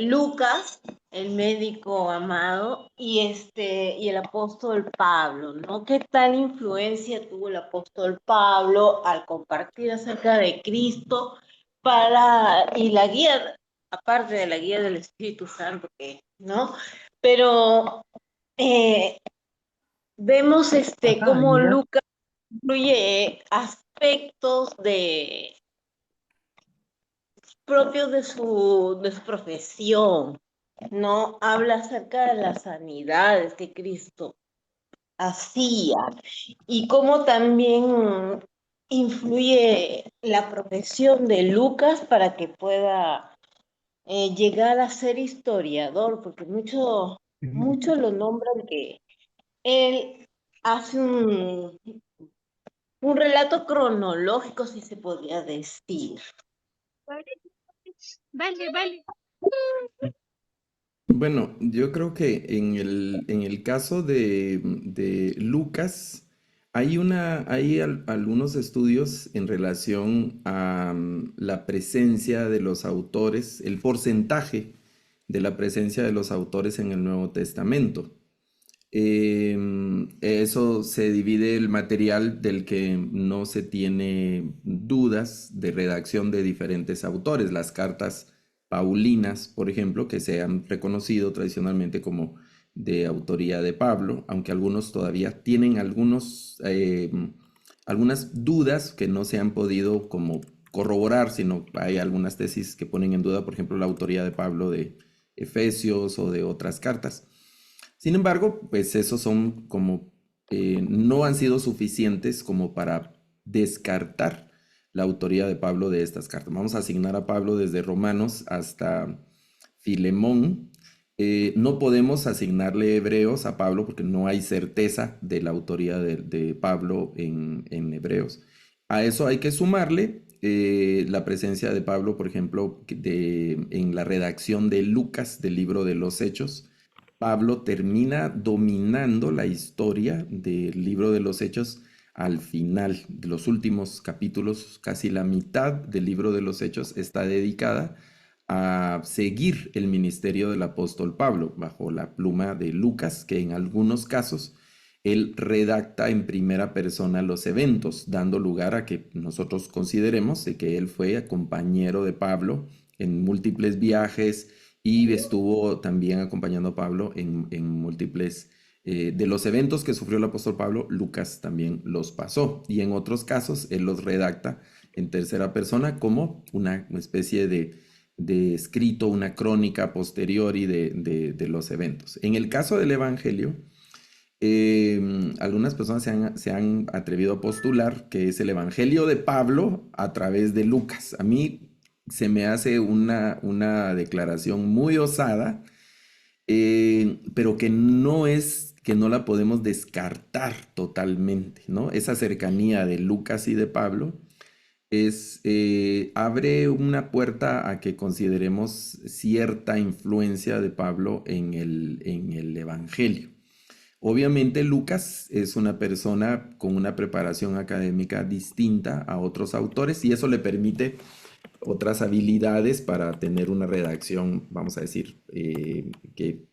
F: Lucas, el médico amado, y el apóstol Pablo, ¿no? ¿Qué tal influencia tuvo el apóstol Pablo al compartir acerca de Cristo y la guía, aparte de la guía del Espíritu Santo, ¿no? Pero eh, vemos cómo Lucas incluye aspectos propios de su profesión, ¿no? Habla acerca de las sanidades que Cristo hacía y cómo también influye la profesión de Lucas para que pueda llegar a ser historiador, porque muchos lo nombran que él hace un relato cronológico, si se podría decir.
G: Vale.
B: Bueno, yo creo que en el caso de Lucas hay algunos estudios en relación a la presencia de los autores, el porcentaje de la presencia de los autores en el Nuevo Testamento. Eso se divide el material del que no se tiene dudas de redacción de diferentes autores. Las cartas paulinas, por ejemplo, que se han reconocido tradicionalmente como de autoría de Pablo, aunque algunos todavía tienen algunas dudas que no se han podido como corroborar, sino hay algunas tesis que ponen en duda, por ejemplo, la autoría de Pablo de Efesios o de otras cartas. Sin embargo, pues esos son como, no han sido suficientes como para descartar la autoría de Pablo de estas cartas. Vamos a asignar a Pablo desde Romanos hasta Filemón. No podemos asignarle Hebreos a Pablo porque no hay certeza de la autoría de Pablo en Hebreos. A eso hay que sumarle la presencia de Pablo, por ejemplo, en la redacción de Lucas, del libro de los Hechos. Pablo termina dominando la historia del libro de los Hechos al final de los últimos capítulos. Casi la mitad del libro de los Hechos está dedicada a seguir el ministerio del apóstol Pablo bajo la pluma de Lucas, que en algunos casos él redacta en primera persona los eventos, dando lugar a que nosotros consideremos de que él fue compañero de Pablo en múltiples viajes y estuvo también acompañando a Pablo en múltiples de los eventos que sufrió el apóstol Pablo. Lucas también los pasó, y en otros casos él los redacta en tercera persona como una especie de escrito, una crónica posteriori de los eventos. En el caso del Evangelio, algunas personas se han atrevido a postular que es el Evangelio de Pablo a través de Lucas. A mí se me hace una declaración muy osada, pero que no la podemos descartar totalmente, ¿no? Esa cercanía de Lucas y de Pablo abre una puerta a que consideremos cierta influencia de Pablo en el Evangelio. Obviamente Lucas es una persona con una preparación académica distinta a otros autores, y eso le permite otras habilidades para tener una redacción, vamos a decir, que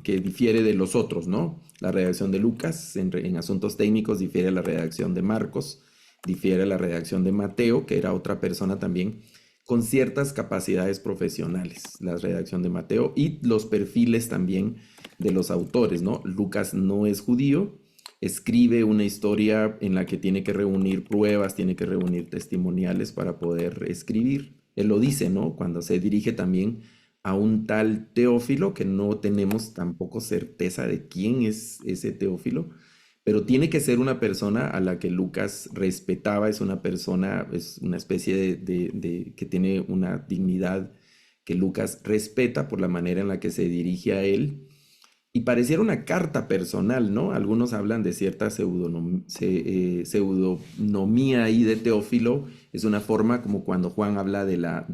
B: difiere de los otros, ¿no? La redacción de Lucas en asuntos técnicos difiere a la redacción de Marcos, difiere a la redacción de Mateo, que era otra persona también con ciertas capacidades profesionales, la redacción de Mateo, y los perfiles también de los autores, ¿no? Lucas no es judío, escribe una historia en la que tiene que reunir pruebas, tiene que reunir testimoniales para poder escribir. Él lo dice, ¿no? Cuando se dirige también a un tal Teófilo, que no tenemos tampoco certeza de quién es ese Teófilo, pero tiene que ser una persona a la que Lucas respetaba, es una persona, es una especie que tiene una dignidad que Lucas respeta por la manera en la que se dirige a él. Y pareciera una carta personal, ¿no? Algunos hablan de cierta pseudonomía ahí de Teófilo. Es una forma como cuando Juan habla de la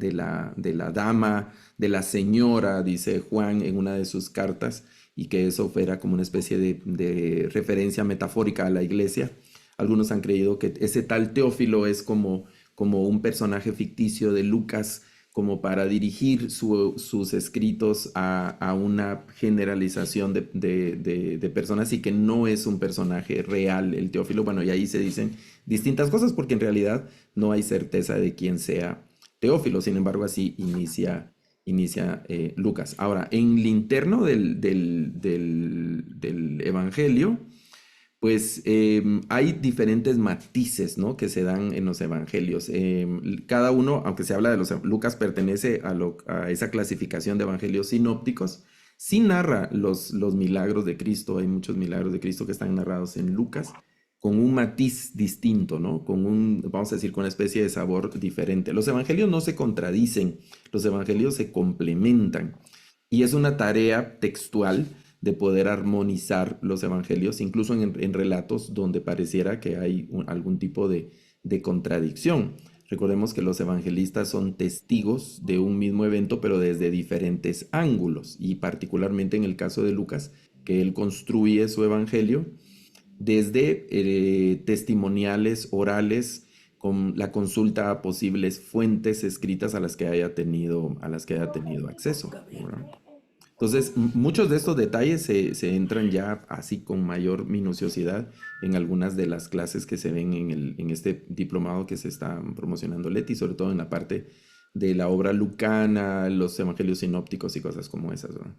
B: dama, de la señora, dice Juan en una de sus cartas, y que eso fuera como una especie de referencia metafórica a la iglesia. Algunos han creído que ese tal Teófilo es como un personaje ficticio de Lucas, como para dirigir sus escritos a una generalización de personas, y que no es un personaje real el Teófilo. Bueno, y ahí se dicen distintas cosas porque en realidad no hay certeza de quién sea Teófilo. Sin embargo, así inicia Lucas. Ahora, en el interno del Evangelio, pues hay diferentes matices, ¿no?, que se dan en los evangelios. Cada uno, aunque se habla de Lucas pertenece a esa clasificación de evangelios sinópticos, sí narra los milagros de Cristo. Hay muchos milagros de Cristo que están narrados en Lucas con un matiz distinto, ¿no? Vamos a decir, con una especie de sabor diferente. Los evangelios no se contradicen, los evangelios se complementan. Y es una tarea textual de poder armonizar los evangelios, incluso en relatos donde pareciera que hay algún tipo de contradicción. Recordemos que los evangelistas son testigos de un mismo evento, pero desde diferentes ángulos, y particularmente en el caso de Lucas, que él construye su evangelio desde testimoniales orales, con la consulta a posibles fuentes escritas a las que haya tenido acceso, ¿verdad? Entonces, muchos de estos detalles se entran ya así con mayor minuciosidad en algunas de las clases que se ven en este diplomado que se está promocionando Leti, sobre todo en la parte de la obra lucana, los evangelios sinópticos y cosas como esas, ¿verdad?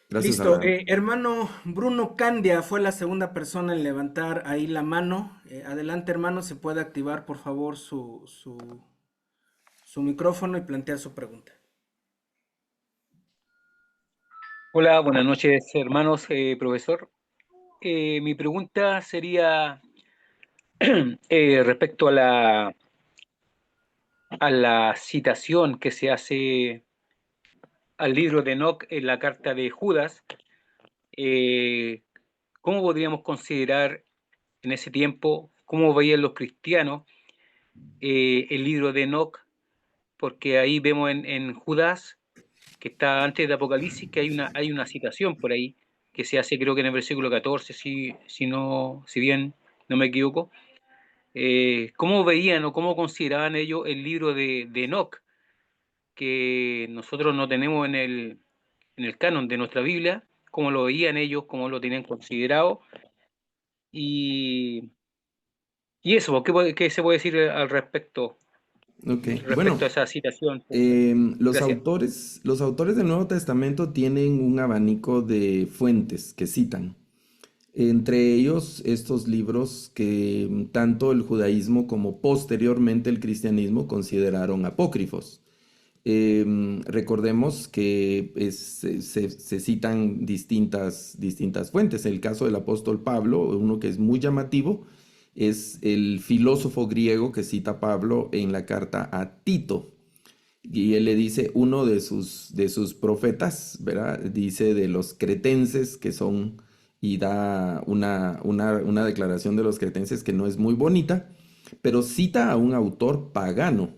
B: Gracias a
D: Listo.
B: la...
D: Hermano Bruno Candia fue la segunda persona en levantar ahí la mano. Adelante, hermano, se puede activar, por favor, su micrófono y plantear su pregunta.
G: Hola, buenas noches, hermanos, profesor. Mi pregunta sería respecto a la citación que se hace al libro de Enoc en la carta de Judas. ¿Cómo podríamos considerar en ese tiempo, cómo veían los cristianos el libro de Enoc? Porque ahí vemos en Judas, que está antes de Apocalipsis, que hay una citación por ahí que se hace, creo que en el versículo 14, si bien no me equivoco. ¿Cómo veían o cómo consideraban ellos el libro de Enoc, que nosotros no tenemos en el canon de nuestra Biblia? ¿Cómo lo veían ellos, cómo lo tenían considerado? Y eso, ¿qué se puede decir al respecto
B: Ok,
G: a
B: bueno,
G: esa citación?
B: los
G: Gracias.
B: autores del Nuevo Testamento tienen un abanico de fuentes que citan. Entre ellos, estos libros que tanto el judaísmo como posteriormente el cristianismo consideraron apócrifos. Recordemos que se citan distintas fuentes. En el caso del apóstol Pablo, uno que es muy llamativo es el filósofo griego que cita Pablo en la carta a Tito. Y él le dice, uno de sus profetas, ¿verdad? Dice de los cretenses que son, y da una declaración de los cretenses que no es muy bonita, pero cita a un autor pagano.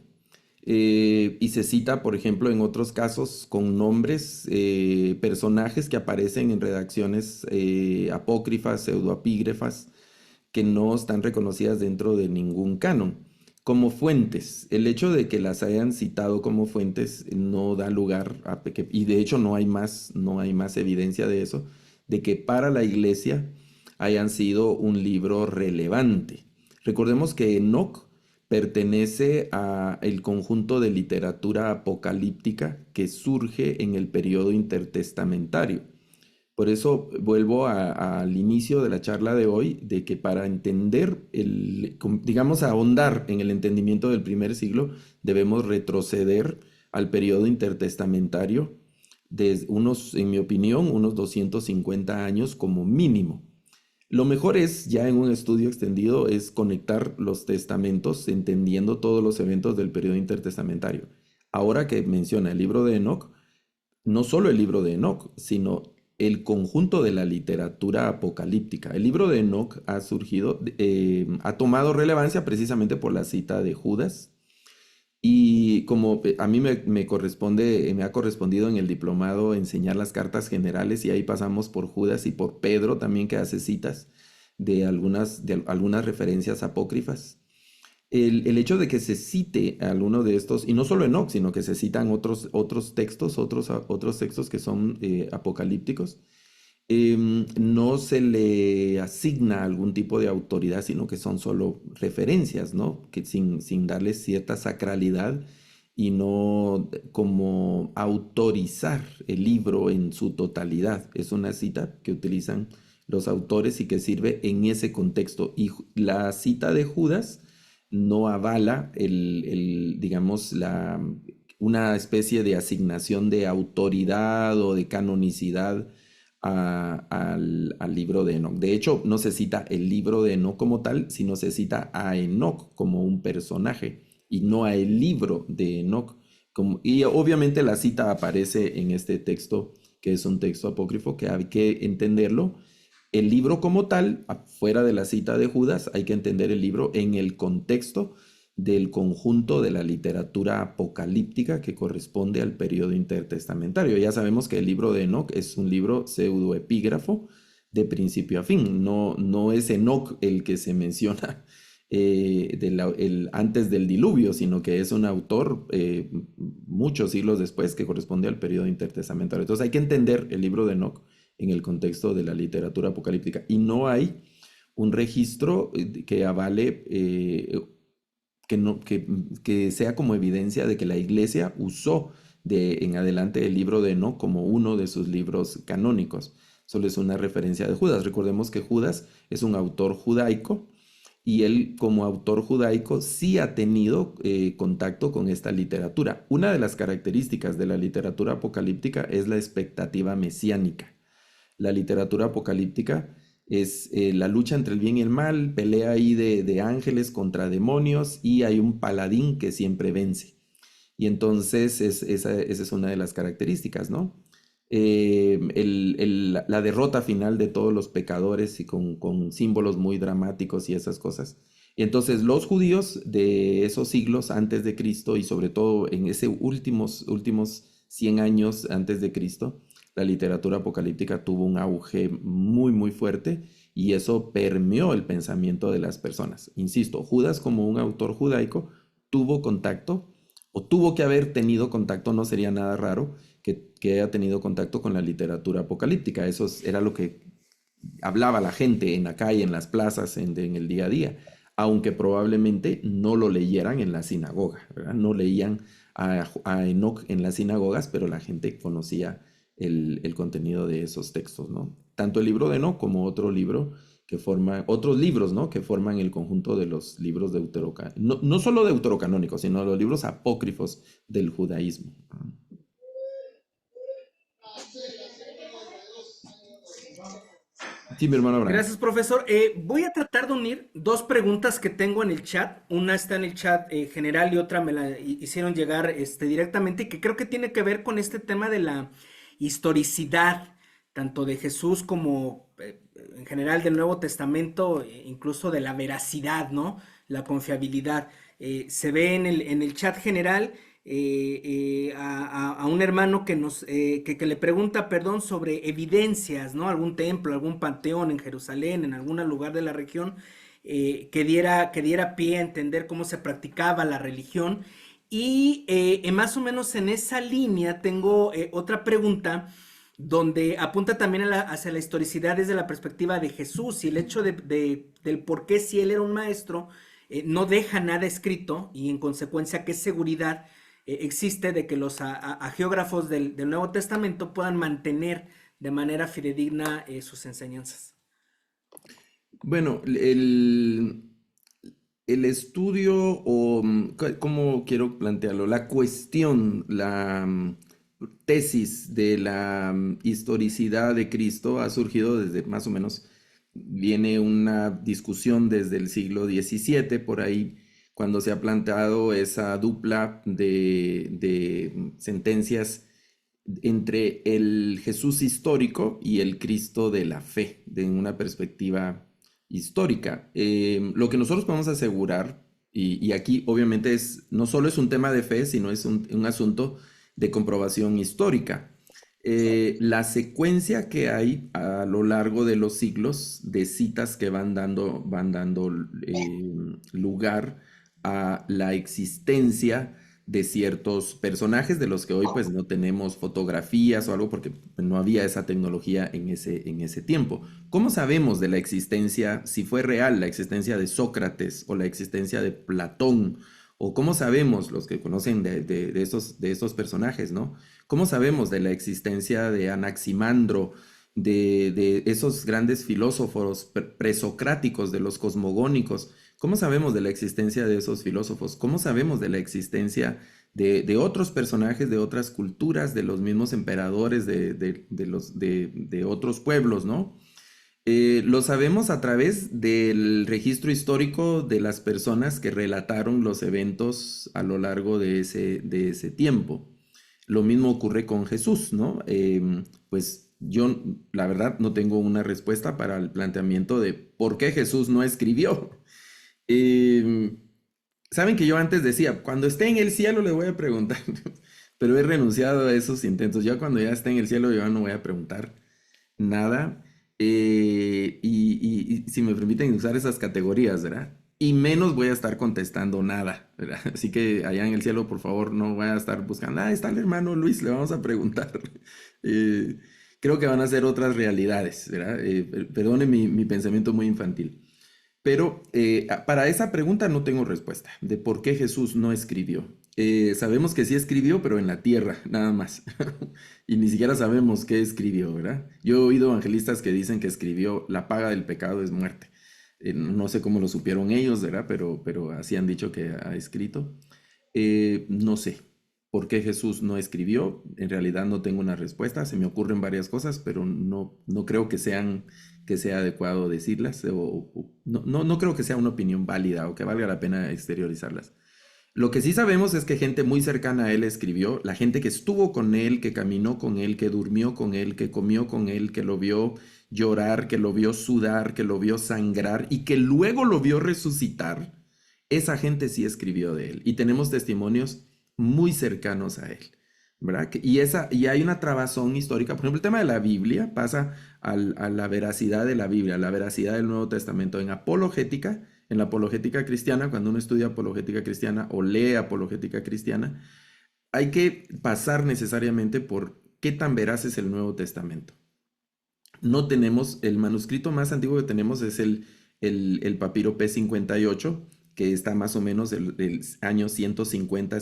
B: Y se cita, por ejemplo, en otros casos con nombres, personajes que aparecen en redacciones apócrifas, pseudoapígrafas, que no están reconocidas dentro de ningún canon. Como fuentes, el hecho de que las hayan citado como fuentes no da lugar a que, y de hecho no hay más evidencia de eso, de que para la iglesia hayan sido un libro relevante. Recordemos que Enoc pertenece a el conjunto de literatura apocalíptica que surge en el periodo intertestamentario. Por eso vuelvo al inicio de la charla de hoy, de que para entender, digamos, ahondar en el entendimiento del primer siglo, debemos retroceder al periodo intertestamentario, en mi opinión, unos 250 años como mínimo. Lo mejor es, ya en un estudio extendido, es conectar los testamentos, entendiendo todos los eventos del periodo intertestamentario. Ahora que menciona el libro de Enoc, no solo el libro de Enoc, sino el conjunto de la literatura apocalíptica. El libro de Enoc ha surgido, ha tomado relevancia precisamente por la cita de Judas. Y como a mí me corresponde, me ha correspondido en el diplomado enseñar las cartas generales, y ahí pasamos por Judas y por Pedro también, que hace citas de algunas referencias apócrifas. El hecho de que se cite alguno de estos, y no solo Enoc, sino que se citan otros textos que son apocalípticos, no se le asigna algún tipo de autoridad, sino que son solo referencias, ¿no? Que sin darles cierta sacralidad, y no como autorizar el libro en su totalidad. Es una cita que utilizan los autores y que sirve en ese contexto. Y la cita de Judas no avala digamos, una especie de asignación de autoridad o de canonicidad al libro de Enoc. De hecho, no se cita el libro de Enoc como tal, sino se cita a Enoc como un personaje y no a el libro de Enoc. Y obviamente la cita aparece en este texto, que es un texto apócrifo, que hay que entenderlo. El libro como tal, fuera de la cita de Judas, hay que entender el libro en el contexto del conjunto de la literatura apocalíptica que corresponde al periodo intertestamentario. Ya sabemos que el libro de Enoc es un libro pseudoepígrafo de principio a fin. No es Enoc el que se menciona antes del diluvio, sino que es un autor muchos siglos después, que corresponde al periodo intertestamentario. Entonces hay que entender el libro de Enoc en el contexto de la literatura apocalíptica, y no hay un registro que avale que sea como evidencia de que la iglesia usó en adelante el libro de Enoc como uno de sus libros canónicos. Solo es una referencia de Judas. Recordemos que Judas es un autor judaico, y él, como autor judaico, sí ha tenido contacto con esta literatura. Una de las características de la literatura apocalíptica es la expectativa mesiánica. La literatura apocalíptica es la lucha entre el bien y el mal, pelea ahí de ángeles contra demonios, y hay un paladín que siempre vence. Y entonces esa es una de las características, ¿no? La derrota final de todos los pecadores, y con símbolos muy dramáticos y esas cosas. Y entonces los judíos de esos siglos antes de Cristo, y sobre todo en esos últimos 100 años antes de Cristo, la literatura apocalíptica tuvo un auge muy, muy fuerte, y eso permeó el pensamiento de las personas. Insisto, Judas, como un autor judaico, tuvo contacto, o tuvo que haber tenido contacto, no sería nada raro que haya tenido contacto con la literatura apocalíptica. Eso era lo que hablaba la gente en la calle, en las plazas, en el día a día, aunque probablemente no lo leyeran en la sinagoga, ¿verdad? No leían a Enoc en las sinagogas, pero la gente conocía el contenido de esos textos, ¿no? Tanto el libro de Enoc como otros libros, ¿no? Que forman el conjunto de los libros deuterocanónicos, no solo deuterocanónicos, sino los libros apócrifos del judaísmo. Sí, mi hermano Abraham.
D: Gracias, profesor. Voy a tratar de unir dos preguntas que tengo en el chat. Una está en el chat general, y otra me la hicieron llegar directamente, y que creo que tiene que ver con este tema de la historicidad, tanto de Jesús como en general del Nuevo Testamento, incluso de la veracidad, ¿no? La confiabilidad. Se ve en el chat general a un hermano que le pregunta, perdón, sobre evidencias, ¿no? Algún templo, algún panteón en Jerusalén, en algún lugar de la región, que diera pie a entender cómo se practicaba la religión. Y más o menos en esa línea tengo otra pregunta, donde apunta también hacia la historicidad desde la perspectiva de Jesús, y el hecho del por qué, si él era un maestro, no deja nada escrito, y en consecuencia qué seguridad existe de que los geógrafos del Nuevo Testamento puedan mantener de manera fidedigna sus enseñanzas.
B: Bueno, el estudio, o cómo quiero plantearlo, la cuestión, tesis de la historicidad de Cristo ha surgido desde más o menos, viene una discusión desde el siglo XVII, por ahí, cuando se ha planteado esa dupla de sentencias entre el Jesús histórico y el Cristo de la fe, de una perspectiva histórica. Lo que nosotros podemos asegurar, y aquí obviamente no solo es un tema de fe, sino es un asunto de comprobación histórica. La secuencia que hay a lo largo de los siglos de citas que van dando lugar a la existencia de ciertos personajes de los que hoy pues no tenemos fotografías o algo porque no había esa tecnología en ese tiempo. ¿Cómo sabemos de la existencia, si fue real la existencia de Sócrates o la existencia de Platón? ¿O cómo sabemos, los que conocen de estos personajes, ¿no? ¿Cómo sabemos de la existencia de Anaximandro, de esos grandes filósofos presocráticos, de los cosmogónicos? ¿Cómo sabemos de la existencia de esos filósofos? ¿Cómo sabemos de la existencia de otros personajes, de otras culturas, de los mismos emperadores de otros pueblos, ¿no? Lo sabemos a través del registro histórico de las personas que relataron los eventos a lo largo de ese tiempo. Lo mismo ocurre con Jesús, ¿no? Pues yo, la verdad, no tengo una respuesta para el planteamiento de por qué Jesús no escribió. Saben que yo antes decía, cuando esté en el cielo le voy a preguntar, pero he renunciado a esos intentos. Yo cuando ya esté en el cielo yo no voy a preguntar nada. Y si me permiten usar esas categorías, ¿verdad? Y menos voy a estar contestando nada, ¿verdad? Así que allá en el cielo, por favor, no voy a estar buscando, está el hermano Luis, le vamos a preguntar. Creo que van a ser otras realidades, ¿verdad? Perdone mi pensamiento muy infantil. Pero para esa pregunta no tengo respuesta de por qué Jesús no escribió. Sabemos que sí escribió, pero en la tierra, nada más. Y ni siquiera sabemos qué escribió, ¿verdad? Yo he oído evangelistas que dicen que escribió la paga del pecado es muerte. No sé cómo lo supieron ellos, ¿verdad? Pero así han dicho que ha escrito. No sé por qué Jesús no escribió. En realidad no tengo una respuesta. Se me ocurren varias cosas, pero no creo que sea adecuado decirlas. No creo que sea una opinión válida o que valga la pena exteriorizarlas. Lo que sí sabemos es que gente muy cercana a él escribió, la gente que estuvo con él, que caminó con él, que durmió con él, que comió con él, que lo vio llorar, que lo vio sudar, que lo vio sangrar y que luego lo vio resucitar. Esa gente sí escribió de él y tenemos testimonios muy cercanos a él, ¿verdad? Y hay una trabazón histórica. Por ejemplo, el tema de la Biblia pasa a la veracidad de la Biblia, a la veracidad del Nuevo Testamento en apologética. En la apologética cristiana, cuando uno estudia apologética cristiana o lee apologética cristiana, hay que pasar necesariamente por qué tan veraz es el Nuevo Testamento. No tenemos, el manuscrito más antiguo que tenemos es el papiro P58, que está más o menos el año 150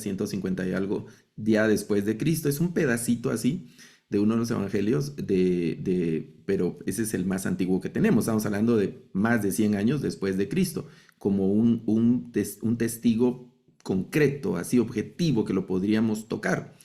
B: y algo, ya después de Cristo. Es un pedacito así de uno de los evangelios, pero ese es el más antiguo que tenemos. Estamos hablando de más de 100 años después de Cristo, como un testigo concreto, así objetivo, que lo podríamos tocar.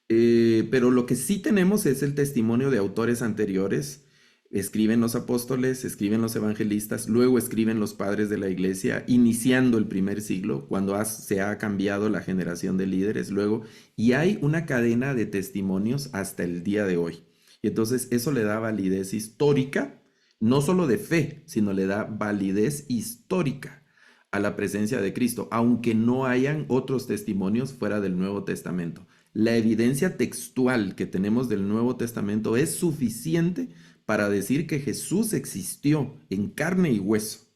B: Pero lo que sí tenemos es el testimonio de autores anteriores. Escriben los apóstoles, escriben los evangelistas, luego escriben los padres de la iglesia, iniciando el primer siglo, cuando se ha cambiado la generación de líderes, luego, y hay una cadena de testimonios hasta el día de hoy. Y entonces eso le da validez histórica, no solo de fe, sino le da validez histórica a la presencia de Cristo, aunque no hayan otros testimonios fuera del Nuevo Testamento. La evidencia textual que tenemos del Nuevo Testamento es suficiente para decir que Jesús existió en carne y hueso.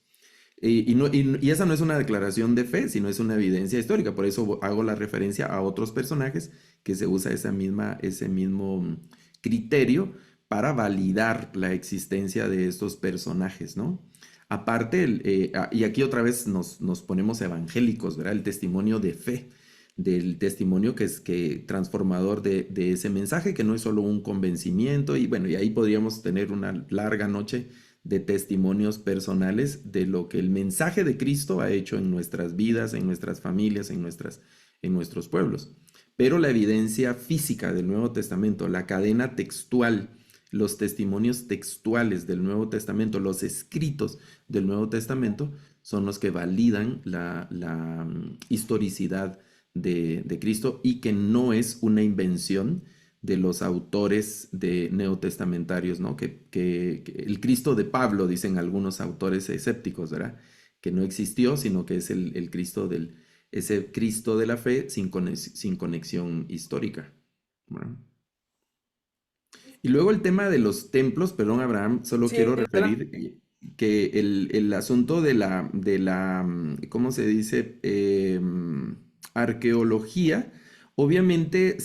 B: Y esa no es una declaración de fe, sino es una evidencia histórica. Por eso hago la referencia a otros personajes que se usa ese mismo criterio para validar la existencia de estos personajes, ¿no? Aparte, y aquí otra vez nos ponemos evangélicos, ¿verdad? El testimonio de fe, del testimonio que es transformador de ese mensaje, que no es solo un convencimiento, y bueno, y ahí podríamos tener una larga noche de testimonios personales de lo que el mensaje de Cristo ha hecho en nuestras vidas, en nuestras familias, en nuestros pueblos. pero la evidencia física del Nuevo Testamento, la cadena textual, los testimonios textuales del Nuevo Testamento, los escritos del Nuevo Testamento, son los que validan la historicidad de Cristo y que no es una invención de los autores de neotestamentarios, ¿no? Que el Cristo de Pablo, dicen algunos autores escépticos, ¿verdad? Que no existió, sino que es el Cristo ese Cristo de la fe sin conexión histórica, ¿verdad? Y luego el tema de los templos, perdón, Abraham, solo
D: Sí,
B: quiero
D: adelante.
B: referir que el asunto de ¿cómo se dice? Arqueología, obviamente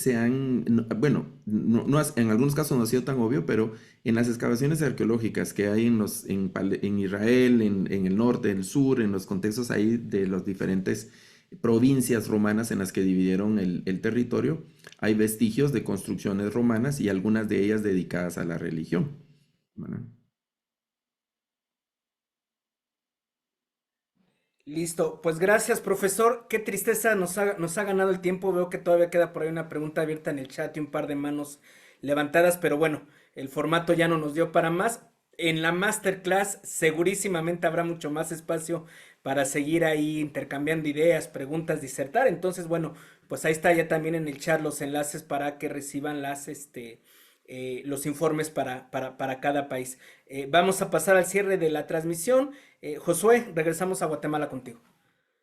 B: bueno, en algunos casos no ha sido tan obvio, pero en las excavaciones arqueológicas que hay en Israel, en el norte, en el sur, en los contextos ahí de las diferentes provincias romanas en las que dividieron el territorio, hay vestigios de construcciones romanas y algunas de ellas dedicadas a la religión, ¿verdad?
D: Listo, pues gracias, profesor. Qué tristeza nos ha ganado el tiempo. Veo que todavía queda por ahí una pregunta abierta en el chat y un par de manos levantadas, pero bueno, el formato ya no nos dio para más. En la masterclass segurísimamente habrá mucho más espacio para seguir ahí intercambiando ideas, preguntas, disertar. Entonces, bueno, pues ahí está ya también en el chat los enlaces para que reciban los informes para cada país. Vamos a pasar al cierre de la transmisión. Josué, regresamos a Guatemala contigo.